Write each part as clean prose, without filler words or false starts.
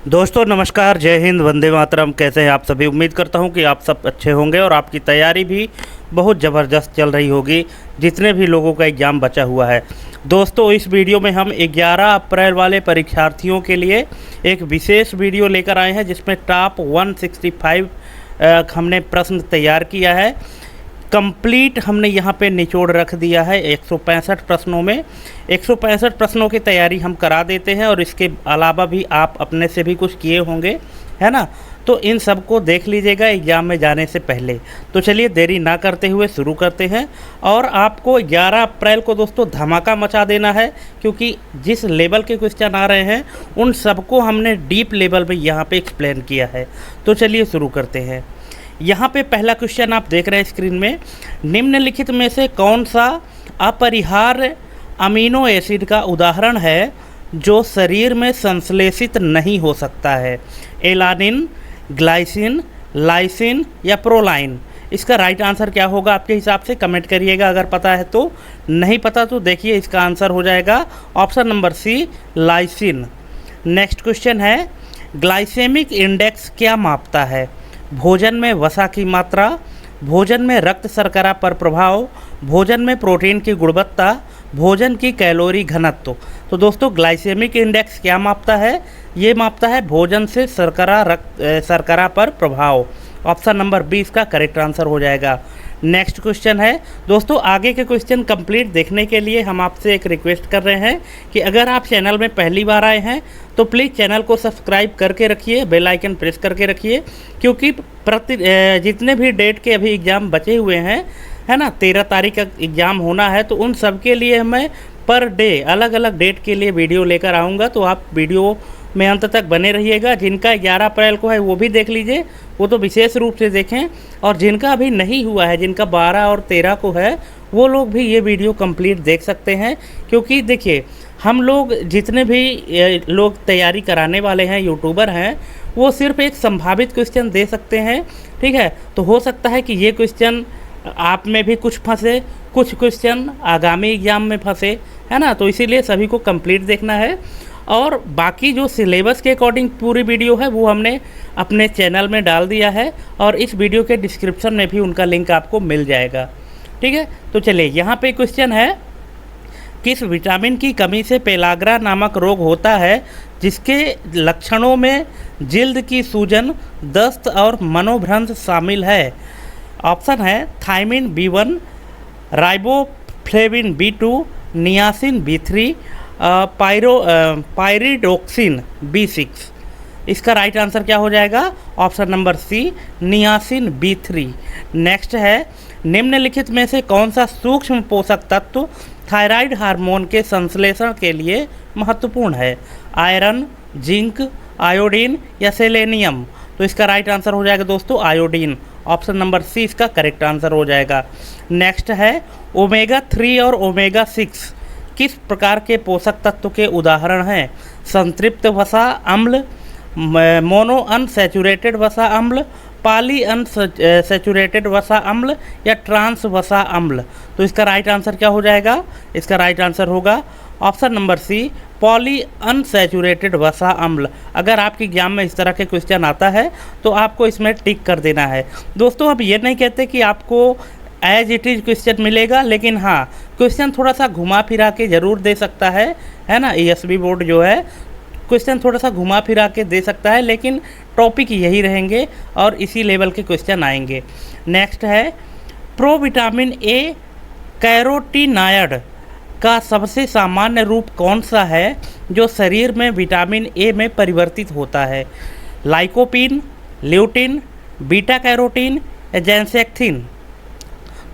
दोस्तों नमस्कार, जय हिंद, वंदे मातरम। कैसे हैं आप सभी? उम्मीद करता हूं कि आप सब अच्छे होंगे और आपकी तैयारी भी बहुत ज़बरदस्त चल रही होगी, जितने भी लोगों का एग्ज़ाम बचा हुआ है। दोस्तों इस वीडियो में हम 11 अप्रैल वाले परीक्षार्थियों के लिए एक विशेष वीडियो लेकर आए हैं, जिसमें टॉप 165 हमने प्रश्न तैयार किया है। कंप्लीट हमने यहाँ पे निचोड़ रख दिया है 165 प्रश्नों में। 165 प्रश्नों की तैयारी हम करा देते हैं और इसके अलावा भी आप अपने से भी कुछ किए होंगे, है ना? तो इन सब को देख लीजिएगा एग्ज़ाम में जाने से पहले। तो चलिए देरी ना करते हुए शुरू करते हैं। और आपको 11 अप्रैल को दोस्तों धमाका मचा देना है, क्योंकि जिस लेवल के क्वेश्चन आ रहे हैं उन सबको हमने डीप लेवल में यहाँ पे एक्सप्लेन किया है। तो चलिए शुरू करते हैं। यहाँ पे पहला क्वेश्चन आप देख रहे हैं स्क्रीन में। निम्नलिखित में से कौन सा अपरिहार्य अमीनो एसिड का उदाहरण है जो शरीर में संश्लेषित नहीं हो सकता है? एलानिन, ग्लाइसिन, लाइसिन या प्रोलाइन? इसका राइट आंसर क्या होगा आपके हिसाब से? कमेंट करिएगा अगर पता है तो। नहीं पता तो देखिए इसका आंसर हो जाएगा option number C, lysine. Next question है, ग्लाइसेमिक इंडेक्स क्या मापता है? भोजन में वसा की मात्रा, भोजन में रक्त शर्करा पर प्रभाव, भोजन में प्रोटीन की गुणवत्ता, भोजन की कैलोरी घनत्व। तो दोस्तों ग्लाइसेमिक इंडेक्स क्या मापता है? ये मापता है भोजन से शर्करा पर प्रभाव। ऑप्शन नंबर 20 का करेक्ट आंसर हो जाएगा। नेक्स्ट क्वेश्चन है दोस्तों, आगे के क्वेश्चन कंप्लीट देखने के लिए हम आपसे एक रिक्वेस्ट कर रहे हैं कि अगर आप चैनल में पहली बार आए हैं तो प्लीज़ चैनल को सब्सक्राइब करके रखिए, बेल आइकन प्रेस करके रखिए, क्योंकि जितने भी डेट के अभी एग्ज़ाम बचे हुए हैं, है ना, 13 तारीख का एग्ज़ाम होना है, तो उन सब के लिए मैं पर डे अलग अलग डेट के लिए वीडियो लेकर आऊँगा। तो आप वीडियो में अंत तक बने रहिएगा। जिनका 11 अप्रैल को है वो भी देख लीजिए, वो तो विशेष रूप से देखें। और जिनका अभी नहीं हुआ है, जिनका 12 और 13 को है, वो लोग भी ये वीडियो कंप्लीट देख सकते हैं। क्योंकि देखिए हम लोग जितने भी लोग तैयारी कराने वाले हैं, यूट्यूबर हैं, वो सिर्फ एक संभावित क्वेश्चन दे सकते हैं, ठीक है? तो हो सकता है कि ये क्वेश्चन आप में भी कुछ फंसे, कुछ क्वेश्चन आगामी एग्ज़ाम में फंसे, है ना? तो इसीलिए सभी को कंप्लीट देखना है। और बाकी जो सिलेबस के अकॉर्डिंग पूरी वीडियो है वो हमने अपने चैनल में डाल दिया है, और इस वीडियो के डिस्क्रिप्शन में भी उनका लिंक आपको मिल जाएगा, ठीक है? तो चलिए यहाँ पे क्वेश्चन है, किस विटामिन की कमी से पेलाग्रा नामक रोग होता है जिसके लक्षणों में जिल्द की सूजन, दस्त और मनोभ्रंश शामिल है? ऑप्शन है thiamine B1, riboflavin B2, niacin B3, pyridoxine B6। इसका राइट आंसर क्या हो जाएगा? Option number C, niacin B3। Next है, निम्नलिखित में से कौन सा सूक्ष्म पोषक तत्व थायराइड हार्मोन के संश्लेषण के लिए महत्वपूर्ण है? आयरन, जिंक, आयोडीन या सेलेनियम? तो इसका राइट आंसर हो जाएगा दोस्तों आयोडीन। ऑप्शन नंबर सी इसका करेक्ट आंसर हो जाएगा। नेक्स्ट है, ओमेगा 3 और ओमेगा 6 किस प्रकार के पोषक तत्व के उदाहरण हैं? संतृप्त वसा अम्ल, मोनो अनसैचुरेटेड वसा अम्ल, पॉली अनसैचुरेटेड वसा अम्ल या ट्रांस वसा अम्ल? तो इसका राइट आंसर क्या हो जाएगा? इसका राइट आंसर होगा option number C, poly unsaturated वसा अम्ल। अगर आपके एग्जाम में इस तरह के क्वेश्चन आता है तो आपको इसमें टिक कर देना है। दोस्तों अब ये नहीं कहते कि आपको एज इट इज़ क्वेश्चन मिलेगा, लेकिन हाँ क्वेश्चन थोड़ा सा घुमा फिरा के ज़रूर दे सकता है ना? ESB बोर्ड जो है क्वेश्चन थोड़ा सा घुमा फिरा के दे सकता है, लेकिन टॉपिक यही रहेंगे और इसी लेवल के क्वेश्चन आएंगे। नेक्स्ट है, प्रोविटामिन ए कैरोटीनायड का सबसे सामान्य रूप कौन सा है जो शरीर में विटामिन ए में परिवर्तित होता है? लाइकोपीन, ल्यूटिन, बीटा कैरोटीन या जेंसेक्थिन?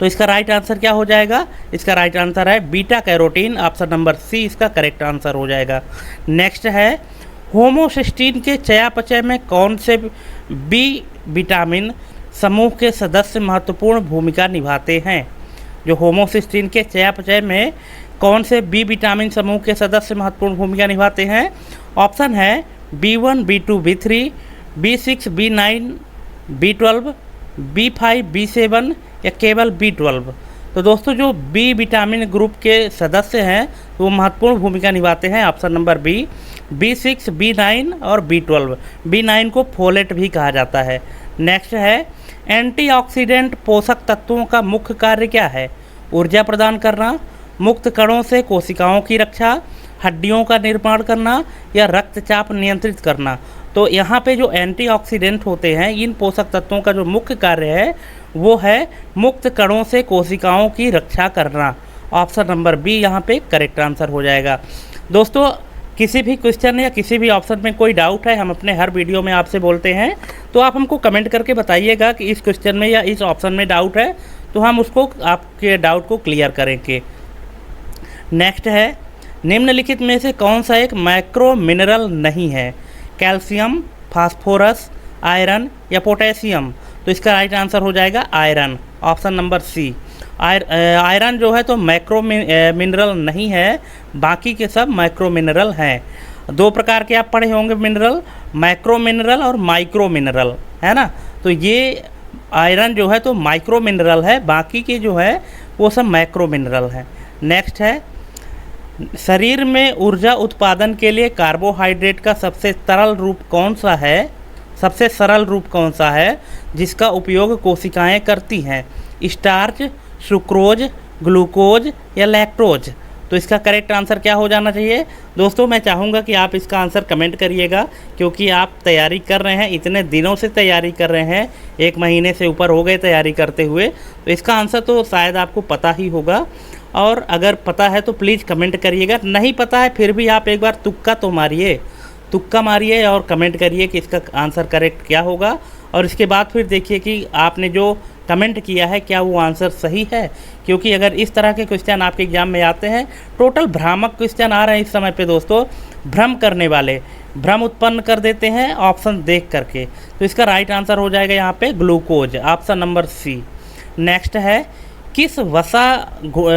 तो इसका राइट आंसर क्या हो जाएगा? इसका राइट आंसर है beta carotene. Option number C इसका करेक्ट आंसर हो जाएगा। नेक्स्ट है, होमोसिस्टीन के चयापचय में कौन से बी विटामिन समूह के सदस्य महत्वपूर्ण भूमिका निभाते हैं? जो होमोसिस्टीन के चयापचय में कौन से बी विटामिन समूह के सदस्य महत्वपूर्ण भूमिका निभाते हैं? ऑप्शन है B1, B2, B3, B6, B9, B12, B5, B7 या केवल B12? तो दोस्तों जो बी विटामिन ग्रुप के सदस्य हैं वो महत्वपूर्ण भूमिका निभाते हैं। Option number B, B6, B9 और B12। B9 को फोलेट भी कहा जाता है। नेक्स्ट है, एंटीऑक्सीडेंट पोषक तत्वों का मुख्य कार्य क्या है? ऊर्जा प्रदान करना, मुक्त कणों से कोशिकाओं की रक्षा, हड्डियों का निर्माण करना या रक्तचाप नियंत्रित करना। तो यहाँ पे जो एंटीऑक्सीडेंट होते हैं, इन पोषक तत्वों का जो मुख्य कार्य है वो है मुक्त कणों से कोशिकाओं की रक्षा करना। ऑप्शन नंबर बी यहाँ पे करेक्ट आंसर हो जाएगा। दोस्तों किसी भी क्वेश्चन या किसी भी ऑप्शन में कोई डाउट है, हम अपने हर वीडियो में आपसे बोलते हैं, तो आप हमको कमेंट करके बताइएगा कि इस क्वेश्चन में या इस ऑप्शन में डाउट है, तो हम उसको आपके डाउट को क्लियर करेंगे। नेक्स्ट है, निम्नलिखित में से कौन सा एक माइक्रो मिनरल नहीं है? कैल्शियम, फास्फोरस, आयरन या पोटेशियम। तो इसका राइट आंसर हो जाएगा iron. Option number C. Iron जो है तो मैक्रो मिनरल नहीं है, बाकी के सब माइक्रो मिनरल हैं। दो प्रकार के आप पढ़े होंगे मिनरल, मैक्रो मिनरल और माइक्रो मिनरल, है ना। तो ये आयरन जो है तो माइक्रो मिनरल है, बाकी के जो है वो सब मैक्रो मिनरल हैं। नेक्स्ट है, शरीर में ऊर्जा उत्पादन के लिए कार्बोहाइड्रेट का सबसे सरल रूप कौन सा है? सबसे सरल रूप कौन सा है जिसका उपयोग कोशिकाएं करती हैं? स्टार्च, सुक्रोज, ग्लूकोज या लैक्टोज। तो इसका करेक्ट आंसर क्या हो जाना चाहिए? दोस्तों मैं चाहूँगा कि आप इसका आंसर कमेंट करिएगा, क्योंकि आप तैयारी कर रहे हैं, इतने दिनों से तैयारी कर रहे हैं, 1 महीने से ऊपर हो गए तैयारी करते हुए, तो इसका आंसर तो शायद आपको पता ही होगा। और अगर पता है तो प्लीज़ कमेंट करिएगा, नहीं पता है फिर भी आप एक बार तुक्का तो मारिए, तुक्का मारिए और कमेंट करिए कि इसका आंसर करेक्ट क्या होगा। और इसके बाद फिर देखिए कि आपने जो कमेंट किया है क्या वो आंसर सही है, क्योंकि अगर इस तरह के क्वेश्चन आपके एग्जाम में आते हैं, टोटल भ्रामक क्वेश्चन आ रहे हैं इस समय पे दोस्तों, भ्रम करने वाले, भ्रम उत्पन्न कर देते हैं ऑप्शन देख करके। तो इसका राइट आंसर हो जाएगा यहाँ पे glucose. Option number C. Next है, किस वसा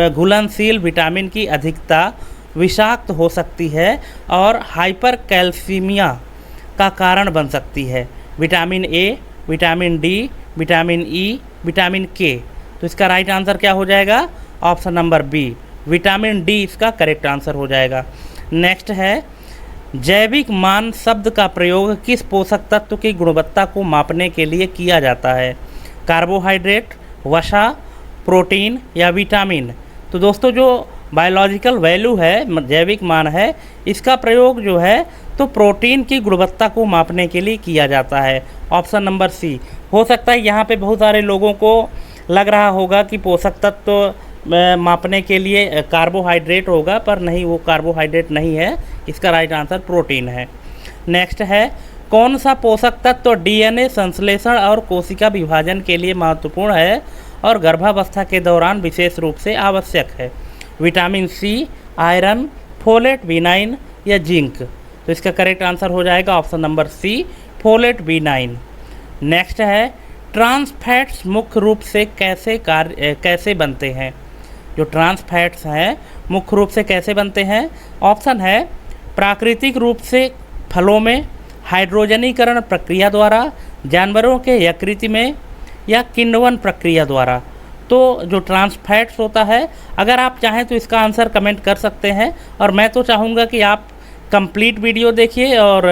घुलनशील विटामिन की अधिकता विषाक्त हो सकती है और हाइपर कैल्सीमिया का कारण बन सकती है? Vitamin A, vitamin D, vitamin E, vitamin K. तो इसका राइट आंसर क्या हो जाएगा? Option number B, vitamin D इसका करेक्ट आंसर हो जाएगा। नेक्स्ट है, जैविक मान शब्द का प्रयोग किस पोषक तत्व की गुणवत्ता को मापने के लिए किया जाता है? कार्बोहाइड्रेट, वसा, प्रोटीन या विटामिन। तो दोस्तों जो बायोलॉजिकल वैल्यू है, जैविक मान है, इसका प्रयोग जो है तो प्रोटीन की गुणवत्ता को मापने के लिए किया जाता है। Option number C. हो सकता है यहाँ पे बहुत सारे लोगों को लग रहा होगा कि पोषक तत्व मापने के लिए कार्बोहाइड्रेट होगा, पर नहीं, वो कार्बोहाइड्रेट नहीं है, इसका राइट आंसर प्रोटीन है। नेक्स्ट है, कौन सा पोषक तत्व डीएनए संश्लेषण और कोशिका विभाजन के लिए महत्वपूर्ण है और गर्भावस्था के दौरान विशेष रूप से आवश्यक है? Vitamin C, iron, folate, B9 या जिंक। तो इसका करेक्ट आंसर हो जाएगा option number C, folate, B9। Next है, ट्रांस फैट्स मुख्य रूप से कैसे बनते हैं? जो ट्रांस फैट्स हैं मुख्य रूप से कैसे बनते हैं? ऑप्शन है, प्राकृतिक रूप से फलों में, हाइड्रोजनीकरण प्रक्रिया द्वारा, जानवरों के यकृत में या किण्वन प्रक्रिया द्वारा। तो जो ट्रांस फैट्स होता है, अगर आप चाहें तो इसका आंसर कमेंट कर सकते हैं, और मैं तो चाहूँगा कि आप कंप्लीट वीडियो देखिए और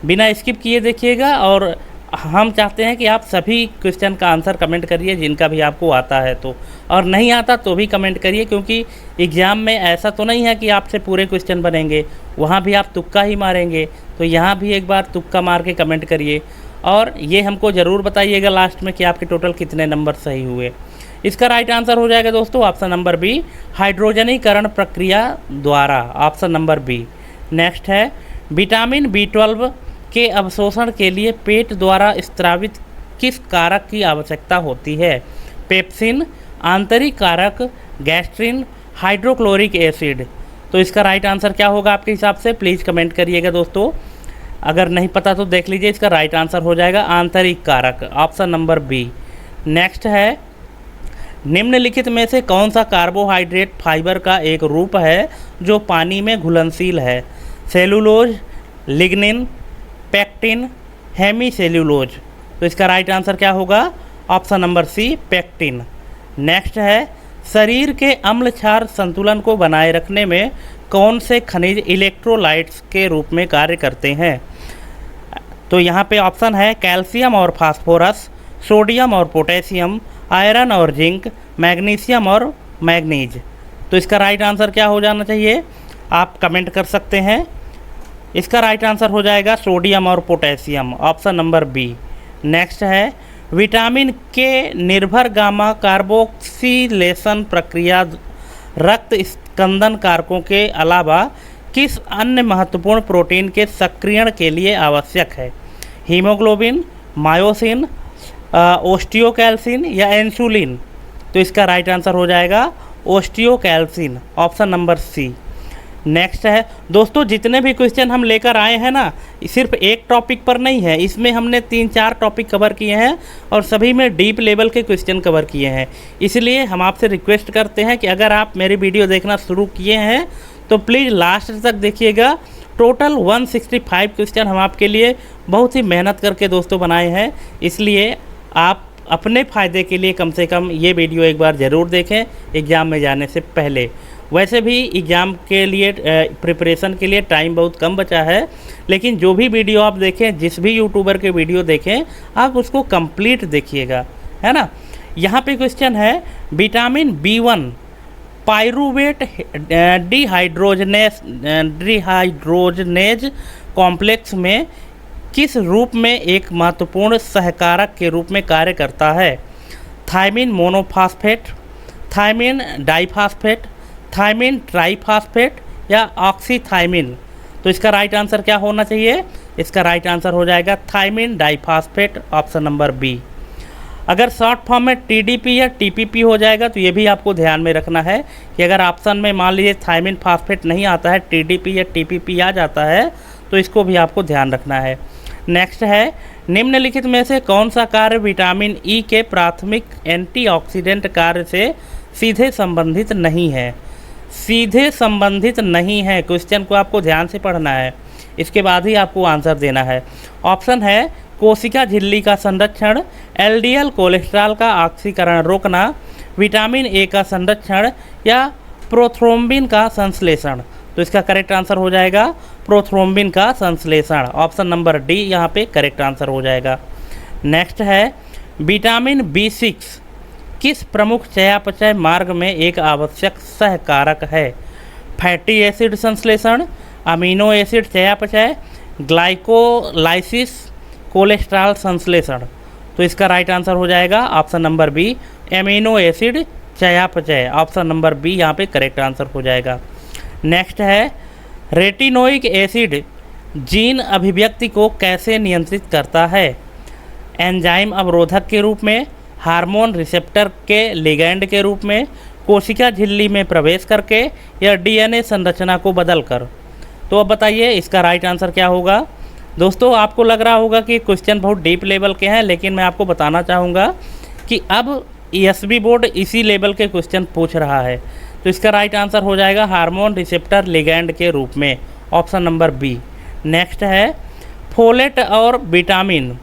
बिना स्किप किए देखिएगा। और हम चाहते हैं कि आप सभी क्वेश्चन का आंसर कमेंट करिए जिनका भी आपको आता है तो, और नहीं आता तो भी कमेंट करिए, क्योंकि एग्ज़ाम में ऐसा तो नहीं है कि आपसे पूरे क्वेश्चन बनेंगे, वहाँ भी आप तुक्का ही मारेंगे। तो यहाँ भी एक बार तुक्का मार के कमेंट करिए, और ये हमको ज़रूर बताइएगा लास्ट में कि आपके टोटल कितने नंबर सही हुए। इसका राइट आंसर हो जाएगा दोस्तों ऑप्शन नंबर बी, हाइड्रोजनीकरण प्रक्रिया द्वारा। Option number B. नेक्स्ट है, विटामिन B12 के अवशोषण के लिए पेट द्वारा स्त्रावित किस कारक की आवश्यकता होती है? पेप्सिन, आंतरिक कारक, गैस्ट्रिन, हाइड्रोक्लोरिक एसिड। तो इसका राइट आंसर क्या होगा आपके हिसाब से? प्लीज़ कमेंट करिएगा दोस्तों, अगर नहीं पता तो देख लीजिए। इसका राइट आंसर हो जाएगा आंतरिक कारक। Option number B. नेक्स्ट है, निम्नलिखित में से कौन सा कार्बोहाइड्रेट फाइबर का एक रूप है जो पानी में घुलनशील है? Cellulose, lignin, pectin, hemicellulose. तो इसका राइट आंसर क्या होगा? Option number C, pectin. Next है, शरीर के अम्ल क्षार संतुलन को बनाए रखने में कौन से खनिज इलेक्ट्रोलाइट्स के रूप में कार्य करते हैं? तो यहाँ पे ऑप्शन है कैल्शियम और फास्फोरस, सोडियम और पोटेशियम, आयरन और जिंक, मैग्नीशियम और मैग्नीज। तो इसका राइट आंसर क्या हो जाना चाहिए? आप कमेंट कर सकते हैं। इसका राइट आंसर हो जाएगा सोडियम और potassium, option number B. Next है विटामिन के निर्भर गामा कार्बोक्सिलेशन प्रक्रिया रक्त स्कंदन कारकों के अलावा किस अन्य महत्वपूर्ण प्रोटीन के सक्रियण के लिए आवश्यक है? हीमोग्लोबिन, मायोसिन, ओस्टियोकैल्सिन या इंसुलिन? तो इसका राइट आंसर हो जाएगा ओस्टियोकैल्सिन, ऑप्शन नंबर सी। नेक्स्ट है दोस्तों, जितने भी क्वेश्चन हम लेकर आए हैं ना, सिर्फ एक टॉपिक पर नहीं है, इसमें हमने 3-4 टॉपिक कवर किए हैं और सभी में डीप लेवल के क्वेश्चन कवर किए हैं। इसलिए हम आपसे रिक्वेस्ट करते हैं कि अगर आप मेरी वीडियो देखना शुरू किए हैं तो प्लीज़ लास्ट तक देखिएगा। टोटल 165 क्वेश्चन हम आपके लिए बहुत ही मेहनत करके दोस्तों बनाए हैं, इसलिए आप अपने फ़ायदे के लिए कम से कम ये वीडियो एक बार ज़रूर देखें एग्ज़ाम में जाने से पहले। वैसे भी एग्ज़ाम के लिए प्रिपरेशन के लिए टाइम बहुत कम बचा है, लेकिन जो भी वीडियो आप देखें, जिस भी यूट्यूबर के वीडियो देखें, आप उसको कंप्लीट देखिएगा, है ना। यहाँ पे क्वेश्चन है vitamin B1 pyruvate dehydrogenase complex में किस रूप में एक महत्वपूर्ण सहकारक के रूप में कार्य करता है? Thiamine monophosphate, thiamine diphosphate, thiamine triphosphate या ऑक्सीथायमिन? तो इसका राइट आंसर क्या होना चाहिए? इसका राइट आंसर हो जाएगा thiamine diphosphate, option number B. अगर शॉर्ट फॉर्म में टीडीपी या टीपीपी हो जाएगा तो ये भी आपको ध्यान में रखना है कि अगर ऑप्शन में मान लीजिए थायमिन फास्फेट नहीं आता है, टीडीपी या टीपीपी आ जाता है, तो इसको भी आपको ध्यान रखना है। नेक्स्ट है निम्नलिखित में से कौन सा कार्य विटामिन ई के प्राथमिक एंटीऑक्सीडेंट कार्य से सीधे संबंधित नहीं है? सीधे संबंधित नहीं है, क्वेश्चन को आपको ध्यान से पढ़ना है, इसके बाद ही आपको आंसर देना है। ऑप्शन है कोशिका झिल्ली का संरक्षण, एलडीएल कोलेस्ट्रॉल का ऑक्सीकरण रोकना, विटामिन ए का संरक्षण या प्रोथ्रोम्बिन का संश्लेषण? तो इसका करेक्ट आंसर हो जाएगा प्रोथ्रोम्बिन का संश्लेषण, ऑप्शन नंबर डी यहाँ पे करेक्ट आंसर हो जाएगा। नेक्स्ट है विटामिन B6 किस प्रमुख चयापचय मार्ग में एक आवश्यक सहकारक है? फैटी एसिड संश्लेषण, अमीनो एसिड चयापचय, ग्लाइकोलाइसिस, कोलेस्ट्रॉल संश्लेषण? तो इसका राइट आंसर हो जाएगा option number B, amino acid चयापचय, ऑप्शन नंबर बी यहाँ पे करेक्ट आंसर हो जाएगा। नेक्स्ट है रेटिनोइक एसिड जीन अभिव्यक्ति को कैसे नियंत्रित करता है? एंजाइम अवरोधक के रूप में, हार्मोन रिसेप्टर के लिगैंड के रूप में, कोशिका झिल्ली में प्रवेश करके या डीएनए संरचना को बदलकर? तो अब बताइए इसका राइट आंसर क्या होगा? दोस्तों आपको लग रहा होगा कि क्वेश्चन बहुत डीप लेवल के हैं, लेकिन मैं आपको बताना चाहूँगा कि अब एसबी बोर्ड इसी लेवल के क्वेश्चन पूछ रहा है। तो इसका राइट आंसर हो जाएगा हार्मोन रिसेप्टर लिगैंड के रूप में, ऑप्शन नंबर बी। नेक्स्ट है फोलेट और विटामिन,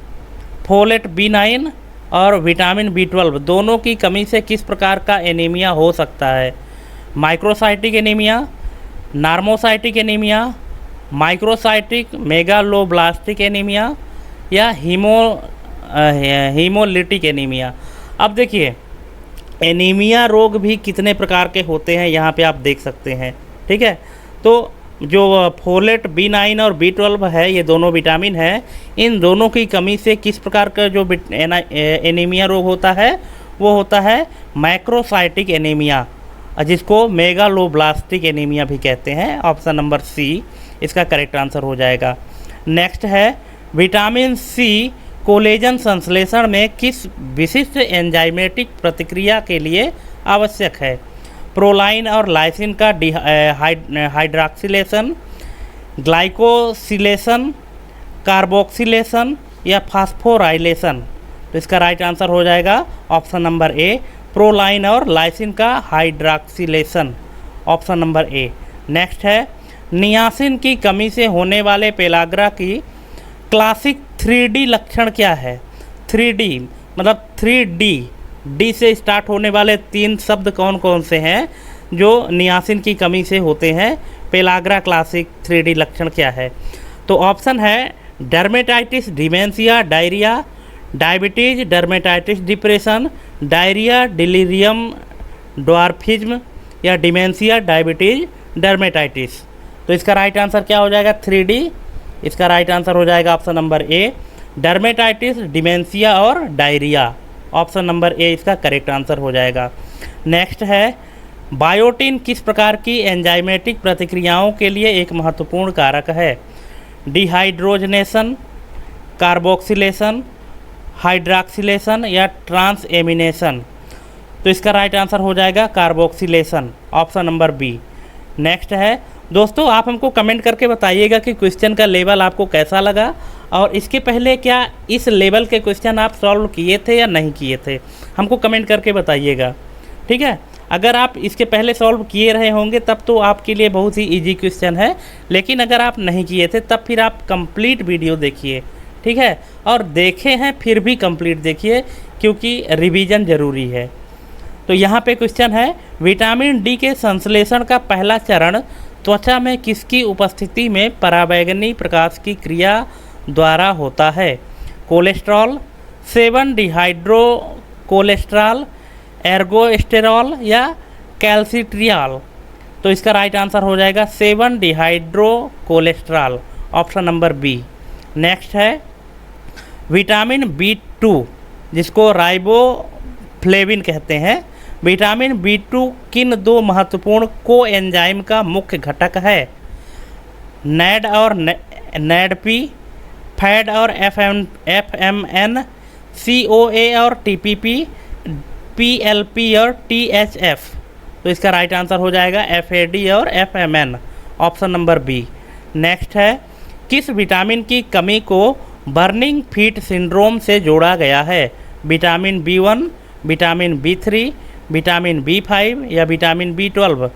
फोलेट B9 और विटामिन B12 दोनों की कमी से किस प्रकार का एनीमिया हो सकता है? Microcytic anaemia, नार्मोसाइटिक anaemia, microcytic megaloblastic anaemia या हीमोलिटिक एनीमिया? अब देखिए एनीमिया रोग भी कितने प्रकार के होते हैं यहाँ पे आप देख सकते हैं, ठीक है। तो जो फोलेट B9 और B12 है, ये दोनों विटामिन है, इन दोनों की कमी से किस प्रकार का जो एनीमिया रोग होता है वो होता है मैक्रोसाइटिक एनीमिया, जिसको मेगालोब्लास्टिक एनीमिया भी कहते हैं, ऑप्शन नंबर सी इसका करेक्ट आंसर हो जाएगा। नेक्स्ट है विटामिन C कोलेजन संश्लेषण में किस विशिष्ट एंजाइमेटिक प्रतिक्रिया के लिए आवश्यक है? प्रोलाइन और लाइसिन का हाइड्रॉक्सिलेशन, ग्लाइकोसिलेशन, कार्बोक्सिलेशन या फास्फोराइलेशन? तो इसका राइट आंसर हो जाएगा ऑप्शन नंबर ए, प्रोलाइन और लाइसिन का hydroxylation, option number A. Next है नियासिन की कमी से होने वाले पेलाग्रा की क्लासिक 3D लक्षण क्या है? 3D मतलब 3D डी से स्टार्ट होने वाले 3 शब्द कौन कौन से हैं जो नियासिन की कमी से होते हैं? पेलाग्रा क्लासिक 3D लक्षण क्या है? तो ऑप्शन है dermatitis, dementia, diarrhoea, diabetes, dermatitis, depression, diarrhoea, delirium, dwarfism या डिमेंशिया, डायबिटीज, डर्मेटाइटिस। तो इसका राइट आंसर क्या हो जाएगा? 3D। इसका राइट आंसर हो जाएगा option number A, dermatitis, dementia और डायरिया। ऑप्शन नंबर ए इसका करेक्ट आंसर हो जाएगा। नेक्स्ट है बायोटिन किस प्रकार की एंजाइमेटिक प्रतिक्रियाओं के लिए एक महत्वपूर्ण कारक है? डिहाइड्रोजनेशन, कार्बोक्सिलेशन, हाइड्रॉक्सिलेशन या ट्रांसएमिनेशन। तो इसका राइट आंसर हो जाएगा carboxylation, option number B. Next है दोस्तों, आप हमको कमेंट करके बताइएगा कि क्वेश्चन का लेवल आपको कैसा लगा और इसके पहले क्या इस लेवल के क्वेश्चन आप सॉल्व किए थे या नहीं किए थे, हमको कमेंट करके बताइएगा। ठीक है, अगर आप इसके पहले सॉल्व किए रहे होंगे तब तो आपके लिए बहुत ही इजी क्वेश्चन है, लेकिन अगर आप नहीं किए थे तब फिर आप कंप्लीट वीडियो देखिए। ठीक है, और देखे हैं फिर भी कंप्लीट देखिए क्योंकि रिवीजन ज़रूरी है। तो यहाँ पे क्वेश्चन है विटामिन डी के संश्लेषण का पहला चरण त्वचा में किसकी उपस्थिति में पराबैंगनी प्रकाश की क्रिया द्वारा होता है? कोलेस्ट्रॉल, 7 डिहाइड्रो कोलेस्ट्रॉल, एर्गोस्टेरॉल या कैल्सिट्रियाल। तो इसका राइट आंसर हो जाएगा 7 dehydro cholesterol, option number B. Next है विटामिन B2 जिसको राइबोफ्लेविन कहते हैं, विटामिन B2 किन 2 महत्वपूर्ण कोएंजाइम का मुख्य घटक है? नैड और नैडपी, फैड और FMN, COA और TPP, PLP और THF। तो इसका राइट आंसर हो जाएगा FAD और FMN, option number B. Next है किस विटामिन की कमी को बर्निंग फीट सिंड्रोम से जोड़ा गया है? Vitamin B1, vitamin B3, vitamin B5 या विटामिन B12।